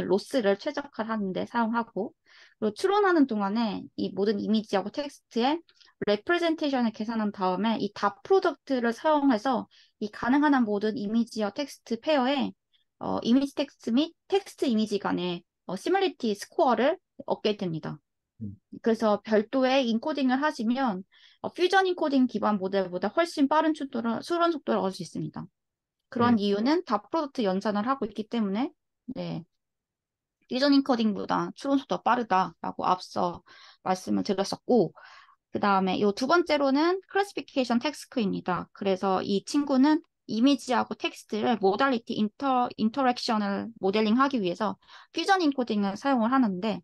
로스를 최적화하는 데 사용하고 그리고 추론하는 동안에 이 모든 이미지하고 텍스트의 레프레젠테이션을 계산한 다음에 이 다 프로덕트를 사용해서 이 가능한 한 모든 이미지와 텍스트 페어에 이미지 텍스트 및 텍스트 이미지 간의 시뮬리티 스코어를 얻게 됩니다. 음. 그래서 별도의 인코딩을 하시면 퓨전 인코딩 기반 모델보다 훨씬 빠른 수론 속도를 얻을 수 있습니다. 네. 그런 이유는 다 프로덕트 연산을 하고 있기 때문에 네, 퓨전 인코딩보다 추론 속도가 빠르다라고 앞서 말씀을 드렸었고 그 다음에 이 두 번째로는 클래시피케이션 텍스크입니다. 그래서 이 친구는 이미지하고 텍스트를 모달리티 인터랙션을 모델링하기 위해서 퓨전 인코딩을 사용을 하는데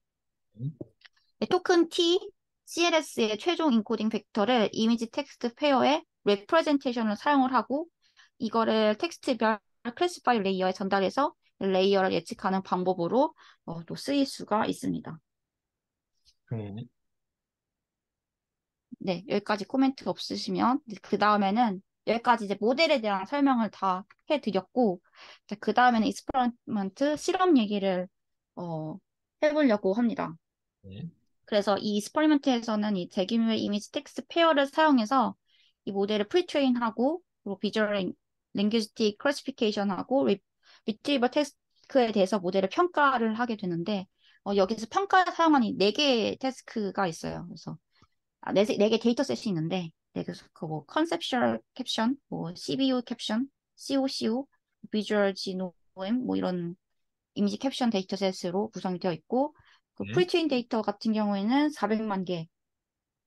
네, 토큰 T, CLS의 최종 인코딩 벡터를 이미지 텍스트 페어의 레프레젠테이션을 사용을 하고 이거를 텍스트별 클래시파이 레이어에 전달해서 레이어를 예측하는 방법으로 또 쓰일 수가 있습니다. 네. 네, 여기까지 코멘트 없으시면 그 다음에는 여기까지 이제 모델에 대한 설명을 다 해드렸고 그 다음에는 익스퍼리먼트 실험 얘기를 어, 해보려고 합니다. 네. 그래서 이 익스퍼리먼트에서는 이 대규모의 이미지 텍스트 페어를 사용해서 이 모델을 프리트레인하고 그리고 비주얼 랭귀지틱 클래시피케이션하고 리트리버 태스크에 대해서 모델을 평가를 하게 되는데 여기서 평가에 사용한 이 네 개의 태스크가 있어요. 그래서 네 개 데이터셋이 있는데 그래서 그뭐 컨셉션 캡션, 뭐 CBU 캡션, COCO, 비주얼 지노엠 뭐 이런 이미지 캡션 데이터셋으로 구성이 되어 있고 그 네. 프리트레인 데이터 같은 경우에는 400만 개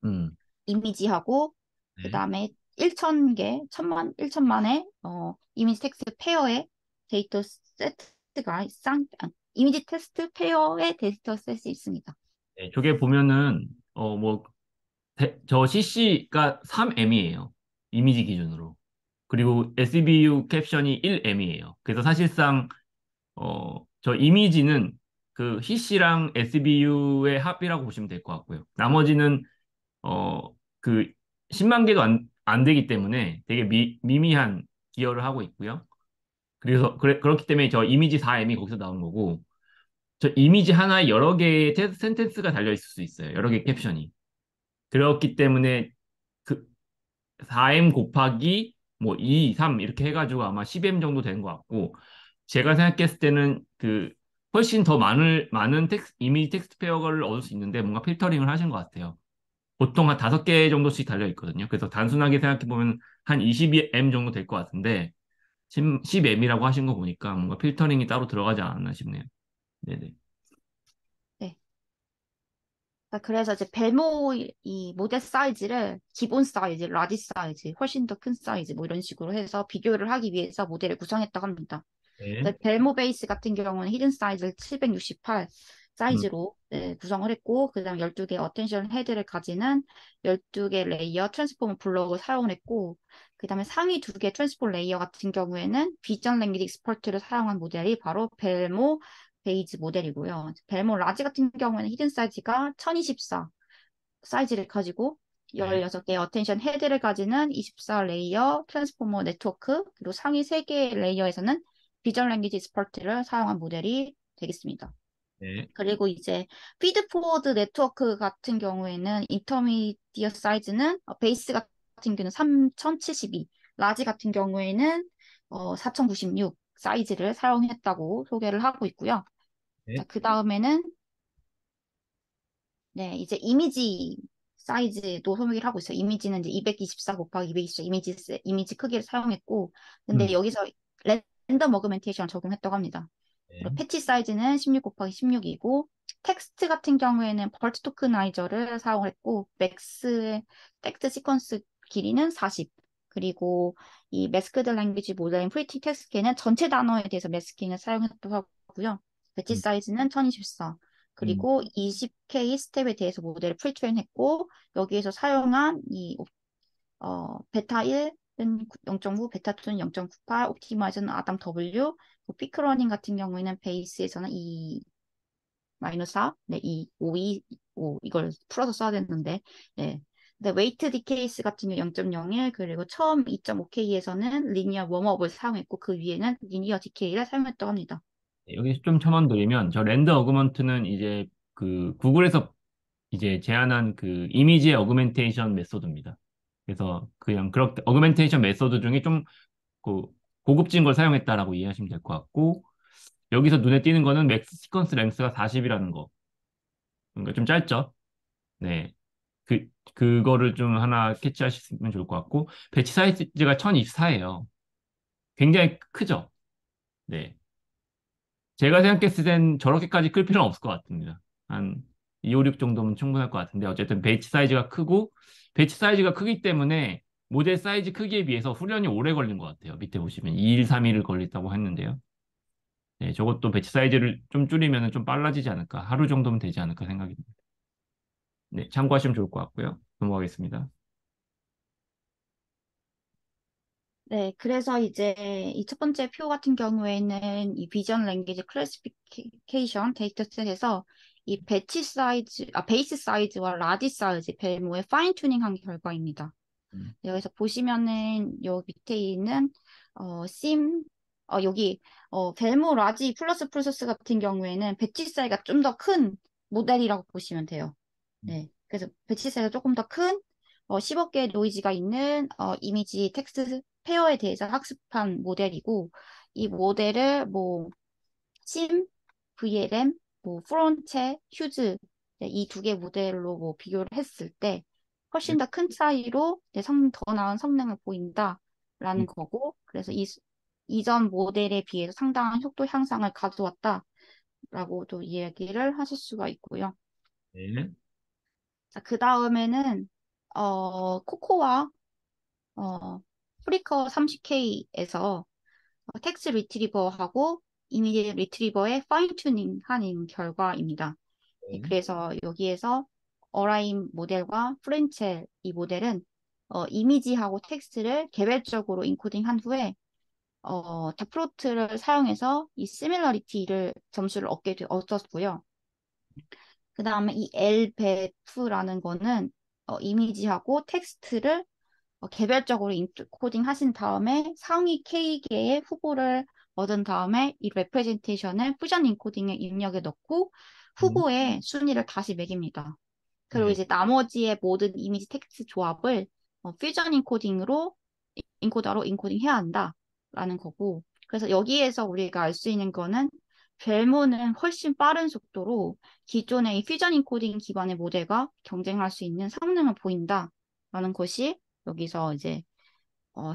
음, 이미지하고 그 네. 다음에 1,000개, 1,000만의 이미지 텍스트 페어의 데이터 세트가 이미지 텍스트 페어의 데이터 셋이 있습니다. 네. 저게 보면은, 뭐, 저 CC가 3M이에요. 이미지 기준으로. 그리고 SBU 캡션이 1M이에요. 그래서 사실상 저 이미지는 그 CC랑 SBU의 합이라고 보시면 될 것 같고요. 나머지는 그 10만 개도 안 되기 때문에 되게 미미한 기여를 하고 있고요. 그렇기 때문에 저 이미지 4M이 거기서 나온 거고, 저 이미지 하나에 여러 개의 센텐스가 달려 있을 수 있어요. 여러 개의 캡션이. 그렇기 때문에 그 4M 곱하기 뭐 2, 3 이렇게 해가지고 아마 10M 정도 되는 것 같고, 제가 생각했을 때는 그 훨씬 더 많은 이미지 텍스트 페어를 얻을 수 있는데 뭔가 필터링을 하신 것 같아요. 보통 한 5개 정도씩 달려 있거든요. 그래서 단순하게 생각해보면 한 22M 정도 될 것 같은데, 10M이라고 하신 거 보니까 뭔가 필터링이 따로 들어가지 않았나 싶네요. 네네. 네. 그래서 이제 벨모 이 모델 사이즈를 기본 사이즈, 라지 사이즈, 훨씬 더 큰 사이즈 뭐 이런 식으로 해서 비교를 하기 위해서 모델을 구성했다고 합니다. 네. 벨모 베이스 같은 경우는 히든 사이즈를 768 음, 사이즈로 네, 구성을 했고 그다음 12개 어텐션 헤드를 가지는 12개 레이어 트랜스포머 블록을 사용을 했고 그다음에 상위 2개 트랜스포머 레이어 같은 경우에는 비전 랭귀지 익스퍼트를 사용한 모델이 바로 벨모 베이즈 모델이고요. 벨모 라지 같은 경우에는 히든 사이즈가 1024 사이즈를 가지고 네. 16개 어텐션 헤드를 가지는 24 레이어 트랜스포머 네트워크 그리고 상위 3개 레이어에서는 비전 랭귀지 익스퍼트를 사용한 모델이 되겠습니다. 네. 그리고 이제 피드포워드 네트워크 같은 경우에는 인터미디어 사이즈는 베이스 같은 경우는 3072, 라지 같은 경우에는 4096 사이즈를 사용했다고 소개를 하고 있고요. 자, 네. 그 다음에는 네, 이제 이미지 사이즈도 소개를 하고 있어요. 이미지는 이제 224 곱하기 224 이미지 크기를 사용했고, 근데 음. 여기서 랜덤 어그멘테이션을 적용했다고 합니다. 그리고 네. 패치 사이즈는 16 곱하기 16이고, 텍스트 같은 경우에는 벌트 토크나이저를 사용했고, 맥스의 텍스트 시퀀스 길이는 40. 그리고 이 매스크드 랭귀지 모델인 프리티 텍스트는 전체 단어에 대해서 매스킹을 사용했다고 하고요. 배치 음. 사이즈는 1024. 음. 그리고 20K 스텝에 대해서 모델을 프리트레인했고 여기에서 사용한 이 베타 1은 0.9, 베타 2는 0.98, 옵티마이저는 아담 W, 피크러닝 같은 경우에는 베이스에서는 2 마이너스 4, 네, 2, 5, 2, 5 이걸 풀어서 써야 되는데, 네. 근데 웨이트 디케이스 같은 경우 0.01 그리고 처음 2.5K에서는 리니어 웜업을 사용했고 그 위에는 리니어 디케이를 사용했다고 합니다. 여기서 좀 첨언드리면 저 랜더 어그먼트는 이제 그 구글에서 이제 제안한 그 이미지의 어그멘테이션 메소드입니다. 그래서 그냥 그렇게 어그멘테이션 메소드 중에 좀 그 고급진 걸 사용했다라고 이해하시면 될 것 같고 여기서 눈에 띄는 거는 맥스 시퀀스 랭스가 40이라는 거. 그러니까 좀 짧죠? 네. 그거를 좀 하나 캐치하시면 좋을 것 같고 배치 사이즈가 1024예요. 굉장히 크죠? 네. 제가 생각했을 땐 저렇게까지 클 필요는 없을 것 같습니다. 한 2, 5, 6 정도면 충분할 것 같은데 어쨌든 배치 사이즈가 크고 배치 사이즈가 크기 때문에 모델 사이즈 크기에 비해서 훈련이 오래 걸린 것 같아요. 밑에 보시면 2일, 3일을 걸렸다고 했는데요. 네, 저것도 배치 사이즈를 좀 줄이면 좀 빨라지지 않을까. 하루 정도면 되지 않을까 생각이 듭니다. 네, 참고하시면 좋을 것 같고요. 넘어가겠습니다. 네, 그래서 이제 이 첫 번째 표 같은 경우에는 이 비전 랭귀지 클래시피케이션 데이터셋에서 이 배치 사이즈, 베이스 사이즈와 라지 사이즈 벨모의 파인 튜닝한 결과입니다. 음. 네, 여기서 보시면은 요 밑에 있는 심, 여기 벨모 라지 플러스 플러스 같은 경우에는 배치 사이즈가 좀 더 큰 모델이라고 보시면 돼요. 네. 그래서 배치사이즈가 조금 더 큰 10억 개의 노이즈가 있는 이미지 텍스트 페어에 대해서 학습한 모델이고 이 모델을 뭐 심, VLM, 뭐 프론체, 휴즈 이 두 개 모델로 뭐 비교를 했을 때 네. 훨씬 더 큰 차이로 더 나은 성능을 보인다라는 음. 거고 그래서 이전 모델에 비해서 상당한 속도 향상을 가져왔다라고도 이야기를 하실 수가 있고요. 네. 자, 그 다음에는, 코코아, 프리커 30K에서 텍스트 리트리버하고 이미지 리트리버의 파인 튜닝 하는 결과입니다. 네, 네. 그래서 여기에서 어라임 모델과 프렌첼 이 모델은 이미지하고 텍스트를 개별적으로 인코딩 한 후에 다프로트를 사용해서 이 시밀러리티를 점수를 얻었고요. 그 다음에 이 LBEF라는 거는 이미지하고 텍스트를 개별적으로 인코딩 하신 다음에 상위 K개의 후보를 얻은 다음에 이 레프레젠테이션을 퓨전 인코딩에 입력해 넣고 음. 후보의 순위를 다시 매깁니다. 그리고 네. 이제 나머지의 모든 이미지 텍스트 조합을 퓨전 인코딩으로 인코더로 인코딩 해야 한다라는 거고. 그래서 여기에서 우리가 알 수 있는 거는 벨모는 훨씬 빠른 속도로 기존의 이 퓨전 인코딩 기반의 모델과 경쟁할 수 있는 성능을 보인다라는 것이 여기서 이제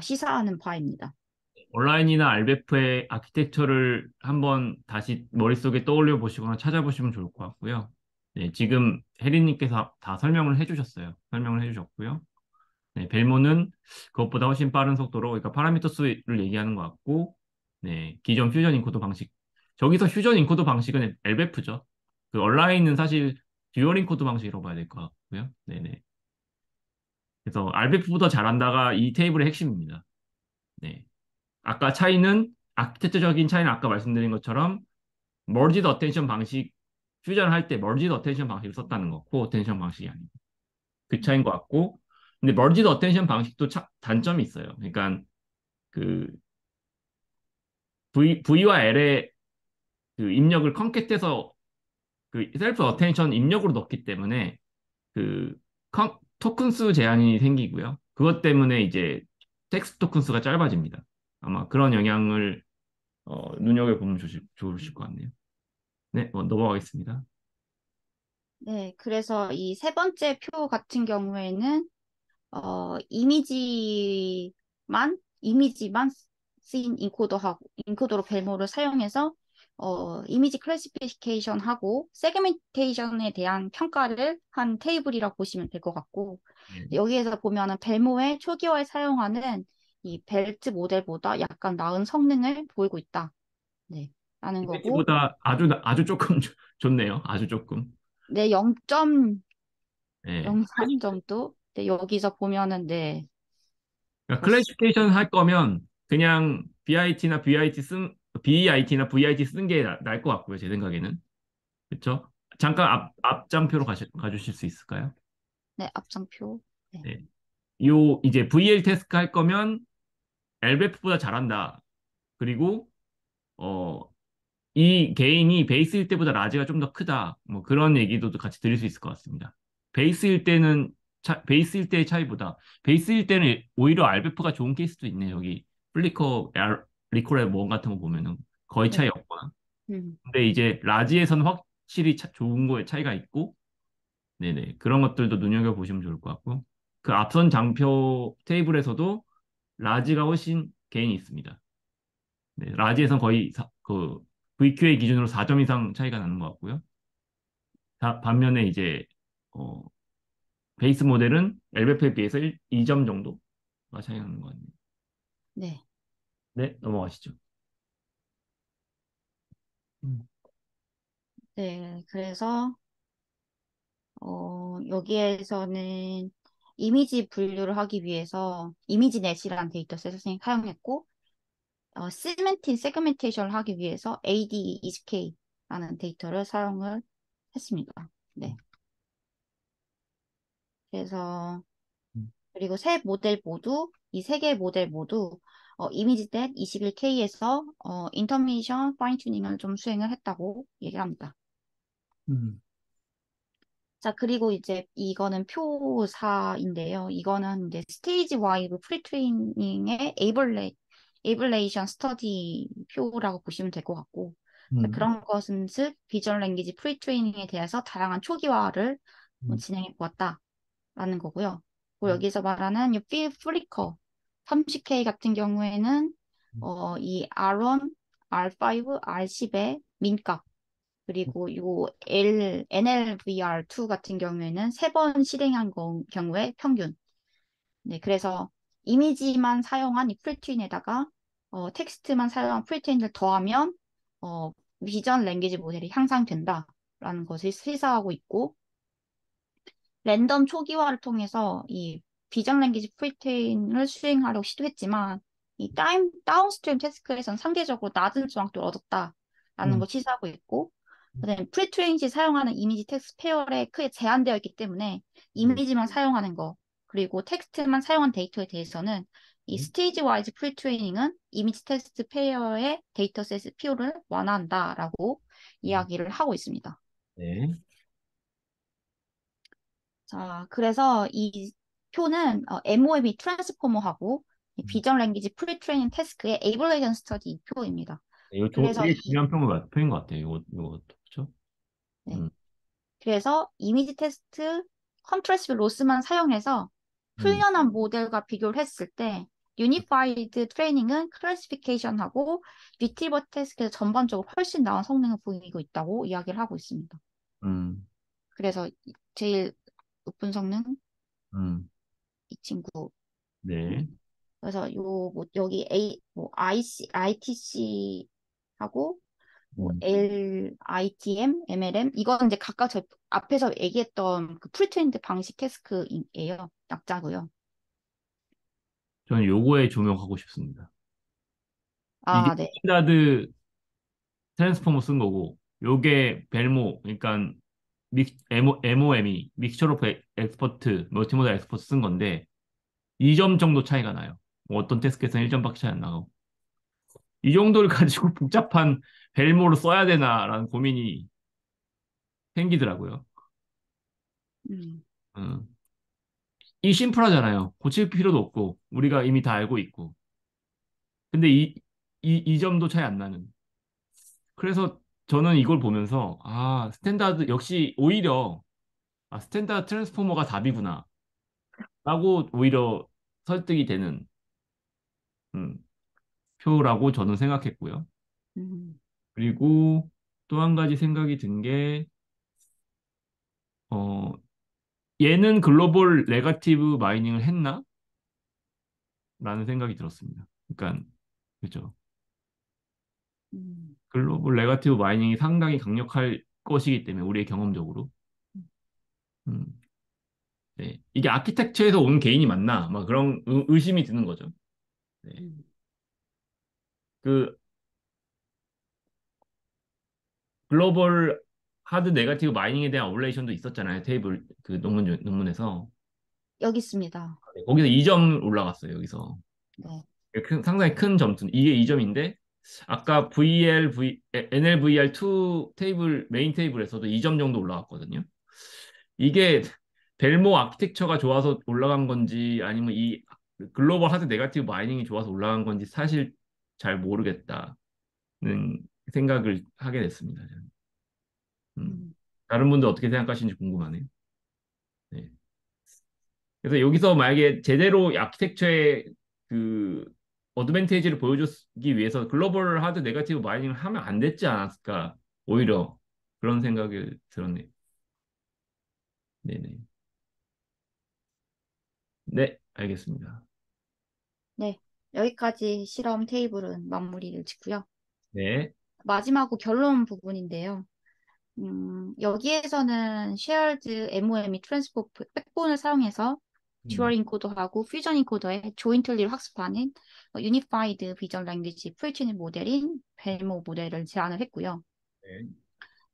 시사하는 바입니다. 온라인이나 알베프의 아키텍처를 한번 다시 머릿속에 떠올려 보시거나 찾아보시면 좋을 것 같고요. 네, 지금 혜리님께서 다 설명을 해주셨어요. 설명을 해주셨고요. 네, 벨모는 그것보다 훨씬 빠른 속도로, 그러니까 파라미터 수를 얘기하는 것 같고, 네, 기존 퓨전 인코더 방식. 저기서 퓨전 인코더 방식은 LBEF죠. 그 온라인은 사실 듀얼 인코더 방식이라고 봐야 될 것 같고요. 네네. 그래서 RBF보다 잘한다가 이 테이블의 핵심입니다. 네. 아까 차이는, 아키텍처적인 차이는 아까 말씀드린 것처럼, 멀지드 어텐션 방식, 퓨전할 때 멀지드 어텐션 방식을 썼다는 거, 코 어텐션 방식이 아니고. 그 차이인 것 같고, 근데 멀지드 어텐션 방식도 단점이 있어요. 그러니까 그 V와 L의 그 입력을 컨캣해서 그 셀프 어텐션 입력으로 넣기 때문에 그 토큰 수 제한이 생기고요. 그것 때문에 이제 텍스트 토큰 수가 짧아집니다. 아마 그런 영향을 눈여겨보면 좋으실 것 같네요. 네, 넘어가겠습니다. 네, 그래서 이 세 번째 표 같은 경우에는 이미지만 쓰인 인코더로 벨모를 사용해서 이미지 클래시피케이션하고 세그멘테이션에 대한 평가를 한 테이블이라고 보시면 될 것 같고, 네. 여기에서 보면은 벨모의 초기화에 사용하는 이 벨트 모델보다 약간 나은 성능을 보이고 있다. 네, 라는 거고, 이미지보다 아주 조금 좋네요. 아주 조금. 네, 0.03 네. 정도? 네, 여기서 보면은, 네, 그러니까 보시, 클래시피케이션 할 거면 그냥 BIT나 VIT 쓴 게 나을 것 같고요. 제 생각에는. 그렇죠? 잠깐 앞장표로 가주실 수 있을까요? 네, 앞장표. 네, 네. 이제 VL 태스크 할 거면 LBF보다 잘한다. 그리고 어, 이 개인이 베이스일 때보다 라지가 좀 더 크다. 뭐 그런 얘기도 또 같이 드릴 수 있을 것 같습니다. 베이스일 때의 차이보다 베이스일 때는 오히려 RBF가 좋은 케이스도 있네요. 여기 리코레 뭐 같은 거 보면은 거의 차이 네. 없거나. 음. 근데 이제 라지에서는 확실히 좋은 거에 차이가 있고, 네네 그런 것들도 눈여겨 보시면 좋을 것 같고, 그 앞선 장표 테이블에서도 라지가 훨씬 개인이 있습니다. 네, 라지에선 거의 VQA 기준으로 4점 이상 차이가 나는 것 같고요. 반면에 이제 어, 베이스 모델은 LBF에 비해서 2점 정도가 차이 나는 것 같네요. 네. 네, 넘어가시죠. 음, 네. 그래서, 여기에서는 이미지 분류를 하기 위해서 이미지 넷이라는 데이터셋을 사용했고, 시멘틱 세그멘테이션을 하기 위해서 AD20K라는 데이터를 사용을 했습니다. 네. 그래서, 음, 그리고 이 세 개 모델 모두 이미지 넷 21K에서 인터미션 파인 튜닝을 좀 수행을 했다고 얘기를 합니다. 음, 자, 그리고 이제 이거는 표사인데요. 이거는 이제 스테이지 와이드 프리트레이닝의 에이블레이션 스터디 표라고 보시면 될 것 같고. 자, 음, 그런 것은 즉 비전 랭귀지 프리트레이닝에 대해서 다양한 초기화를 음, 진행해 보았다라는 거고요. 그리고 음, 여기서 말하는 이 필 플리커 30K 같은 경우에는 이 R1, R5, R10의 민값 그리고 요 NLVR2 같은 경우에는 세 번 실행한 경우에 평균. 네, 그래서 이미지만 사용한 이 프리트윈에다가 텍스트만 사용한 프리트윈을 더하면 어, 비전 랭귀지 모델이 향상된다라는 것을 시사하고 있고 랜덤 초기화를 통해서 이 비전 랭귀지 프리트윈을 수행하려고 시도했지만 이 다운스트림 태스크에선 상대적으로 낮은 저항도를 얻었다라는 음, 걸 시사하고 있고 그다음에 프리트레인 시 사용하는 이미지 텍스트 페어에 크게 제한되어 있기 때문에 네. 이미지만 사용하는 거 그리고 텍스트만 사용한 데이터에 대해서는 이 스테이지 와이즈 프리트레이닝은 이미지 텍스트 페어의 데이터셋 필요를 완화한다라고 이야기를 하고 있습니다. 네. 자, 그래서 이 표는 MOM이 트랜스포머하고 비전 랭귀지 프리트레이닝 태스크의 에이블레이션 스터디 표입니다. 그래서 되게 중요한 표인 것 같아요. 이것도 그렇죠? 네. 음, 그래서 이미지 테스트 컨트라스트 로스만 사용해서 음, 훈련한 모델과 비교를 했을 때 유니파이드 트레이닝은 클래시피케이션하고 리트리버 테스트에서 전반적으로 훨씬 나은 성능을 보이고 있다고 이야기를 하고 있습니다. 음, 그래서 제일 높은 성능 음, 이 친구. 네. 네. 그래서 여기 ITC 하고 음, LITM, MLM 이거는 이제 각각 저 앞에서 얘기했던 그 프리트레인드 방식 태스크예요. 약자고요. 저는 요거에 조명하고 싶습니다. 이게 아, 네. 스탠다드 트랜스포머 쓴 거고, 요게 벨모, 그러니까 MOM이 믹스처 오브 엑스퍼트, 멀티모달 엑스퍼트 쓴 건데 2점 정도 차이가 나요. 뭐 어떤 태스크에서는 1점밖에 차이 안 나고. 이 정도를 가지고 복잡한 벨모를 써야 되나라는 고민이 생기더라고요. 음, 음. 이 심플하잖아요. 고칠 필요도 없고 우리가 이미 다 알고 있고. 근데 이 점도 차이 안 나는. 그래서 저는 이걸 보면서, 스탠다드, 역시 오히려, 스탠다드 트랜스포머가 답이구나. 라고 오히려 설득이 되는, 음, 표라고 저는 생각했고요. 음, 그리고 또 한 가지 생각이 든 게, 어, 얘는 글로벌 네거티브 마이닝을 했나? 라는 생각이 들었습니다. 그러니까, 그죠. 음, 글로벌 네거티브 마이닝이 상당히 강력할 것이기 때문에, 우리의 경험적으로. 음, 네. 이게 아키텍처에서 온 개인이 맞나? 막 그런 의심이 드는 거죠. 네. 음, 그 글로벌 하드 네거티브 마이닝에 대한 어블레이션도 있었잖아요. 테이블 그 논문에서. 여기 있습니다. 네, 거기서 2점 올라갔어요. 여기서. 네. 상당히 큰 점수. 이게 2점인데 아까 NLVR2 테이블 메인 테이블에서도 2점 정도 올라갔거든요. 이게 벨모 아키텍처가 좋아서 올라간 건지 아니면 이 글로벌 하드 네거티브 마이닝이 좋아서 올라간 건지 사실 잘 모르겠다는 생각을 하게 됐습니다. 저는. 음. 음, 다른 분들 어떻게 생각하시는지 궁금하네요. 네. 그래서 여기서 만약에 제대로 아키텍처의 그 어드밴티지를 보여주기 위해서 글로벌 하드 네거티브 마이닝을 하면 안 됐지 않았을까? 오히려 그런 생각이 들었네요. 네네. 네, 알겠습니다. 네. 여기까지 실험 테이블은 마무리를 짓고요. 네. 마지막으로 결론 부분인데요. 여기에서는 shared MOM이 트랜스포 백본을 사용해서 듀얼 음, 인코더하고 퓨전 인코더에 조인틀리를 학습하는 유니파이드 비전 랭귀지 프리트레이닝 모델인 벨모 모델을 제안을 했고요. 네.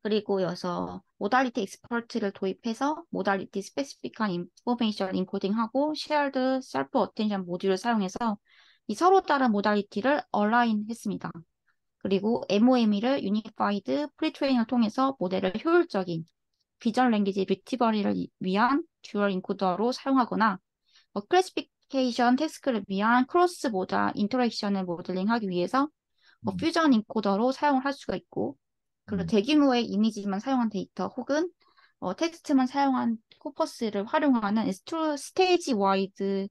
그리고 여기서 모달리티 익스퍼트를 도입해서 모달리티 스페시픽한 인포메이션 인코딩하고 쉐어드 셀프 어텐션 모듈을 사용해서 이 서로 다른 모달리티를 얼라인 했습니다. 그리고 MOME를 유니파이드 프리트레이닝을 통해서 모델을 효율적인 비전 랭귀지 리트리버리를 위한 듀얼 인코더로 사용하거나 클래시피케이션 태스크를 위한 크로스 모달 인터랙션을 모델링하기 위해서 음, 퓨전 인코더로 사용을 할 수가 있고 그리고 음, 대규모의 이미지만 사용한 데이터 혹은 텍스트만 사용한 코퍼스를 활용하는 스테이지 와이드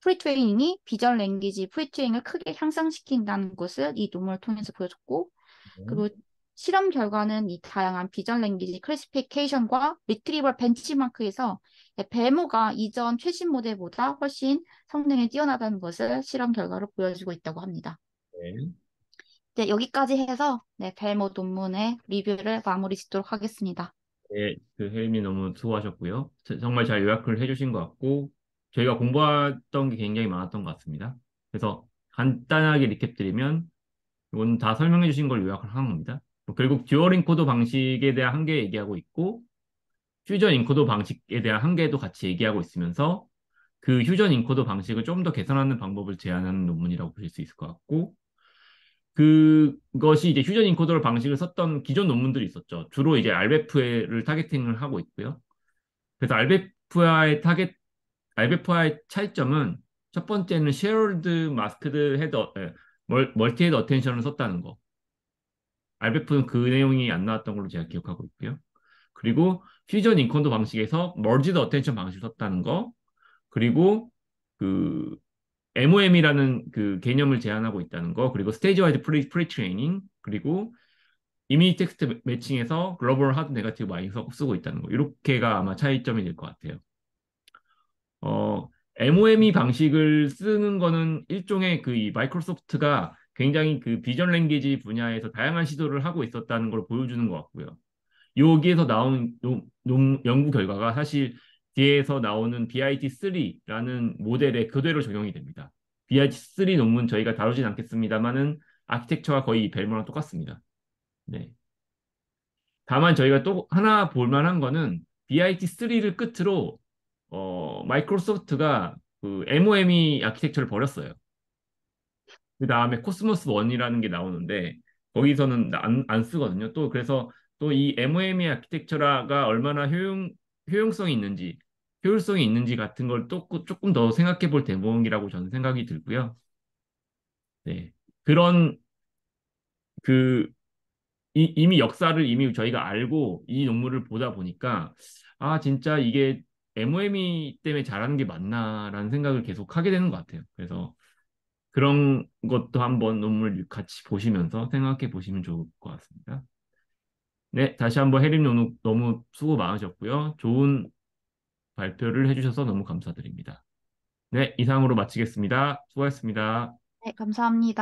프리트레이닝이 비전 랭귀지 프리트레이닝을 크게 향상시킨다는 것을 이 논문을 통해서 보여줬고 네. 그리고 실험 결과는 이 다양한 비전 랭귀지 클래시피케이션과 리트리버 벤치마크에서 베모가 이전 최신 모델보다 훨씬 성능이 뛰어나다는 것을 실험 결과로 보여주고 있다고 합니다. 네. 네, 여기까지 해서 네, 벨모 논문의 리뷰를 마무리 짓도록 하겠습니다. 네, 그 혜림이 너무 수고하셨고요. 정말 잘 요약을 해주신 것 같고, 저희가 공부했던 게 굉장히 많았던 것 같습니다. 그래서 간단하게 리캡드리면, 이건 다 설명해 주신 걸 요약을 한 겁니다. 결국 듀얼 인코더 방식에 대한 한계 얘기하고 있고, 퓨전 인코더 방식에 대한 한계도 같이 얘기하고 있으면서, 그 휴전 인코더 방식을 좀 더 개선하는 방법을 제안하는 논문이라고 보실 수 있을 것 같고, 그것이 이제 휴전 인코더 방식을 썼던 기존 논문들이 있었죠. 주로 이제 RBF를 타겟팅을 하고 있고요. 그래서 RBF와의 차이점은 첫 번째는 쉐어드 마스크드 헤드, 멀티 헤드 어텐션을 썼다는 거. RBF는 그 내용이 안 나왔던 걸로 제가 기억하고 있고요. 그리고 퓨전 인코더 방식에서 멀지드 어텐션 방식을 썼다는 거. 그리고 그 MOM이라는 그 개념을 제안하고 있다는 거. 그리고 스테이지 와이드 프리 트레이닝. 그리고 이미지 텍스트 매칭에서 글로벌 하드 네거티브 많이 쓰고 있다는 거. 이렇게가 아마 차이점이 될 것 같아요. MOME 방식을 쓰는 거는 일종의 그 이 마이크로소프트가 굉장히 그 비전 랭귀지 분야에서 다양한 시도를 하고 있었다는 걸 보여주는 것 같고요. 여기에서 나온 연구 결과가 사실 뒤에서 나오는 BIT3라는 모델에 그대로 적용이 됩니다. BIT3 논문 저희가 다루진 않겠습니다만은 아키텍처가 거의 벨모랑 똑같습니다. 네. 다만 저희가 또 하나 볼 만한 거는 BIT3를 끝으로 마이크로소프트가 그 MOME 아키텍처를 버렸어요. 그 다음에 코스모스 1이라는 게 나오는데 거기서는 안 쓰거든요. 또 그래서 또 이 MOME 아키텍처가 얼마나 효용성이 있는지, 효율성이 있는지 같은 걸 또 조금 더 생각해 볼 대목이라고 저는 생각이 들고요. 네. 그런 그 이미 역사를 이미 저희가 알고 이 논문을 보다 보니까 아, 진짜 이게 MOME 때문에 잘하는 게 맞나라는 생각을 계속 하게 되는 것 같아요. 그래서 그런 것도 한번 논문을 같이 보시면서 생각해 보시면 좋을 것 같습니다. 네, 다시 한번 해림 너무 수고 많으셨고요. 좋은 발표를 해주셔서 너무 감사드립니다. 네, 이상으로 마치겠습니다. 수고하셨습니다. 네, 감사합니다.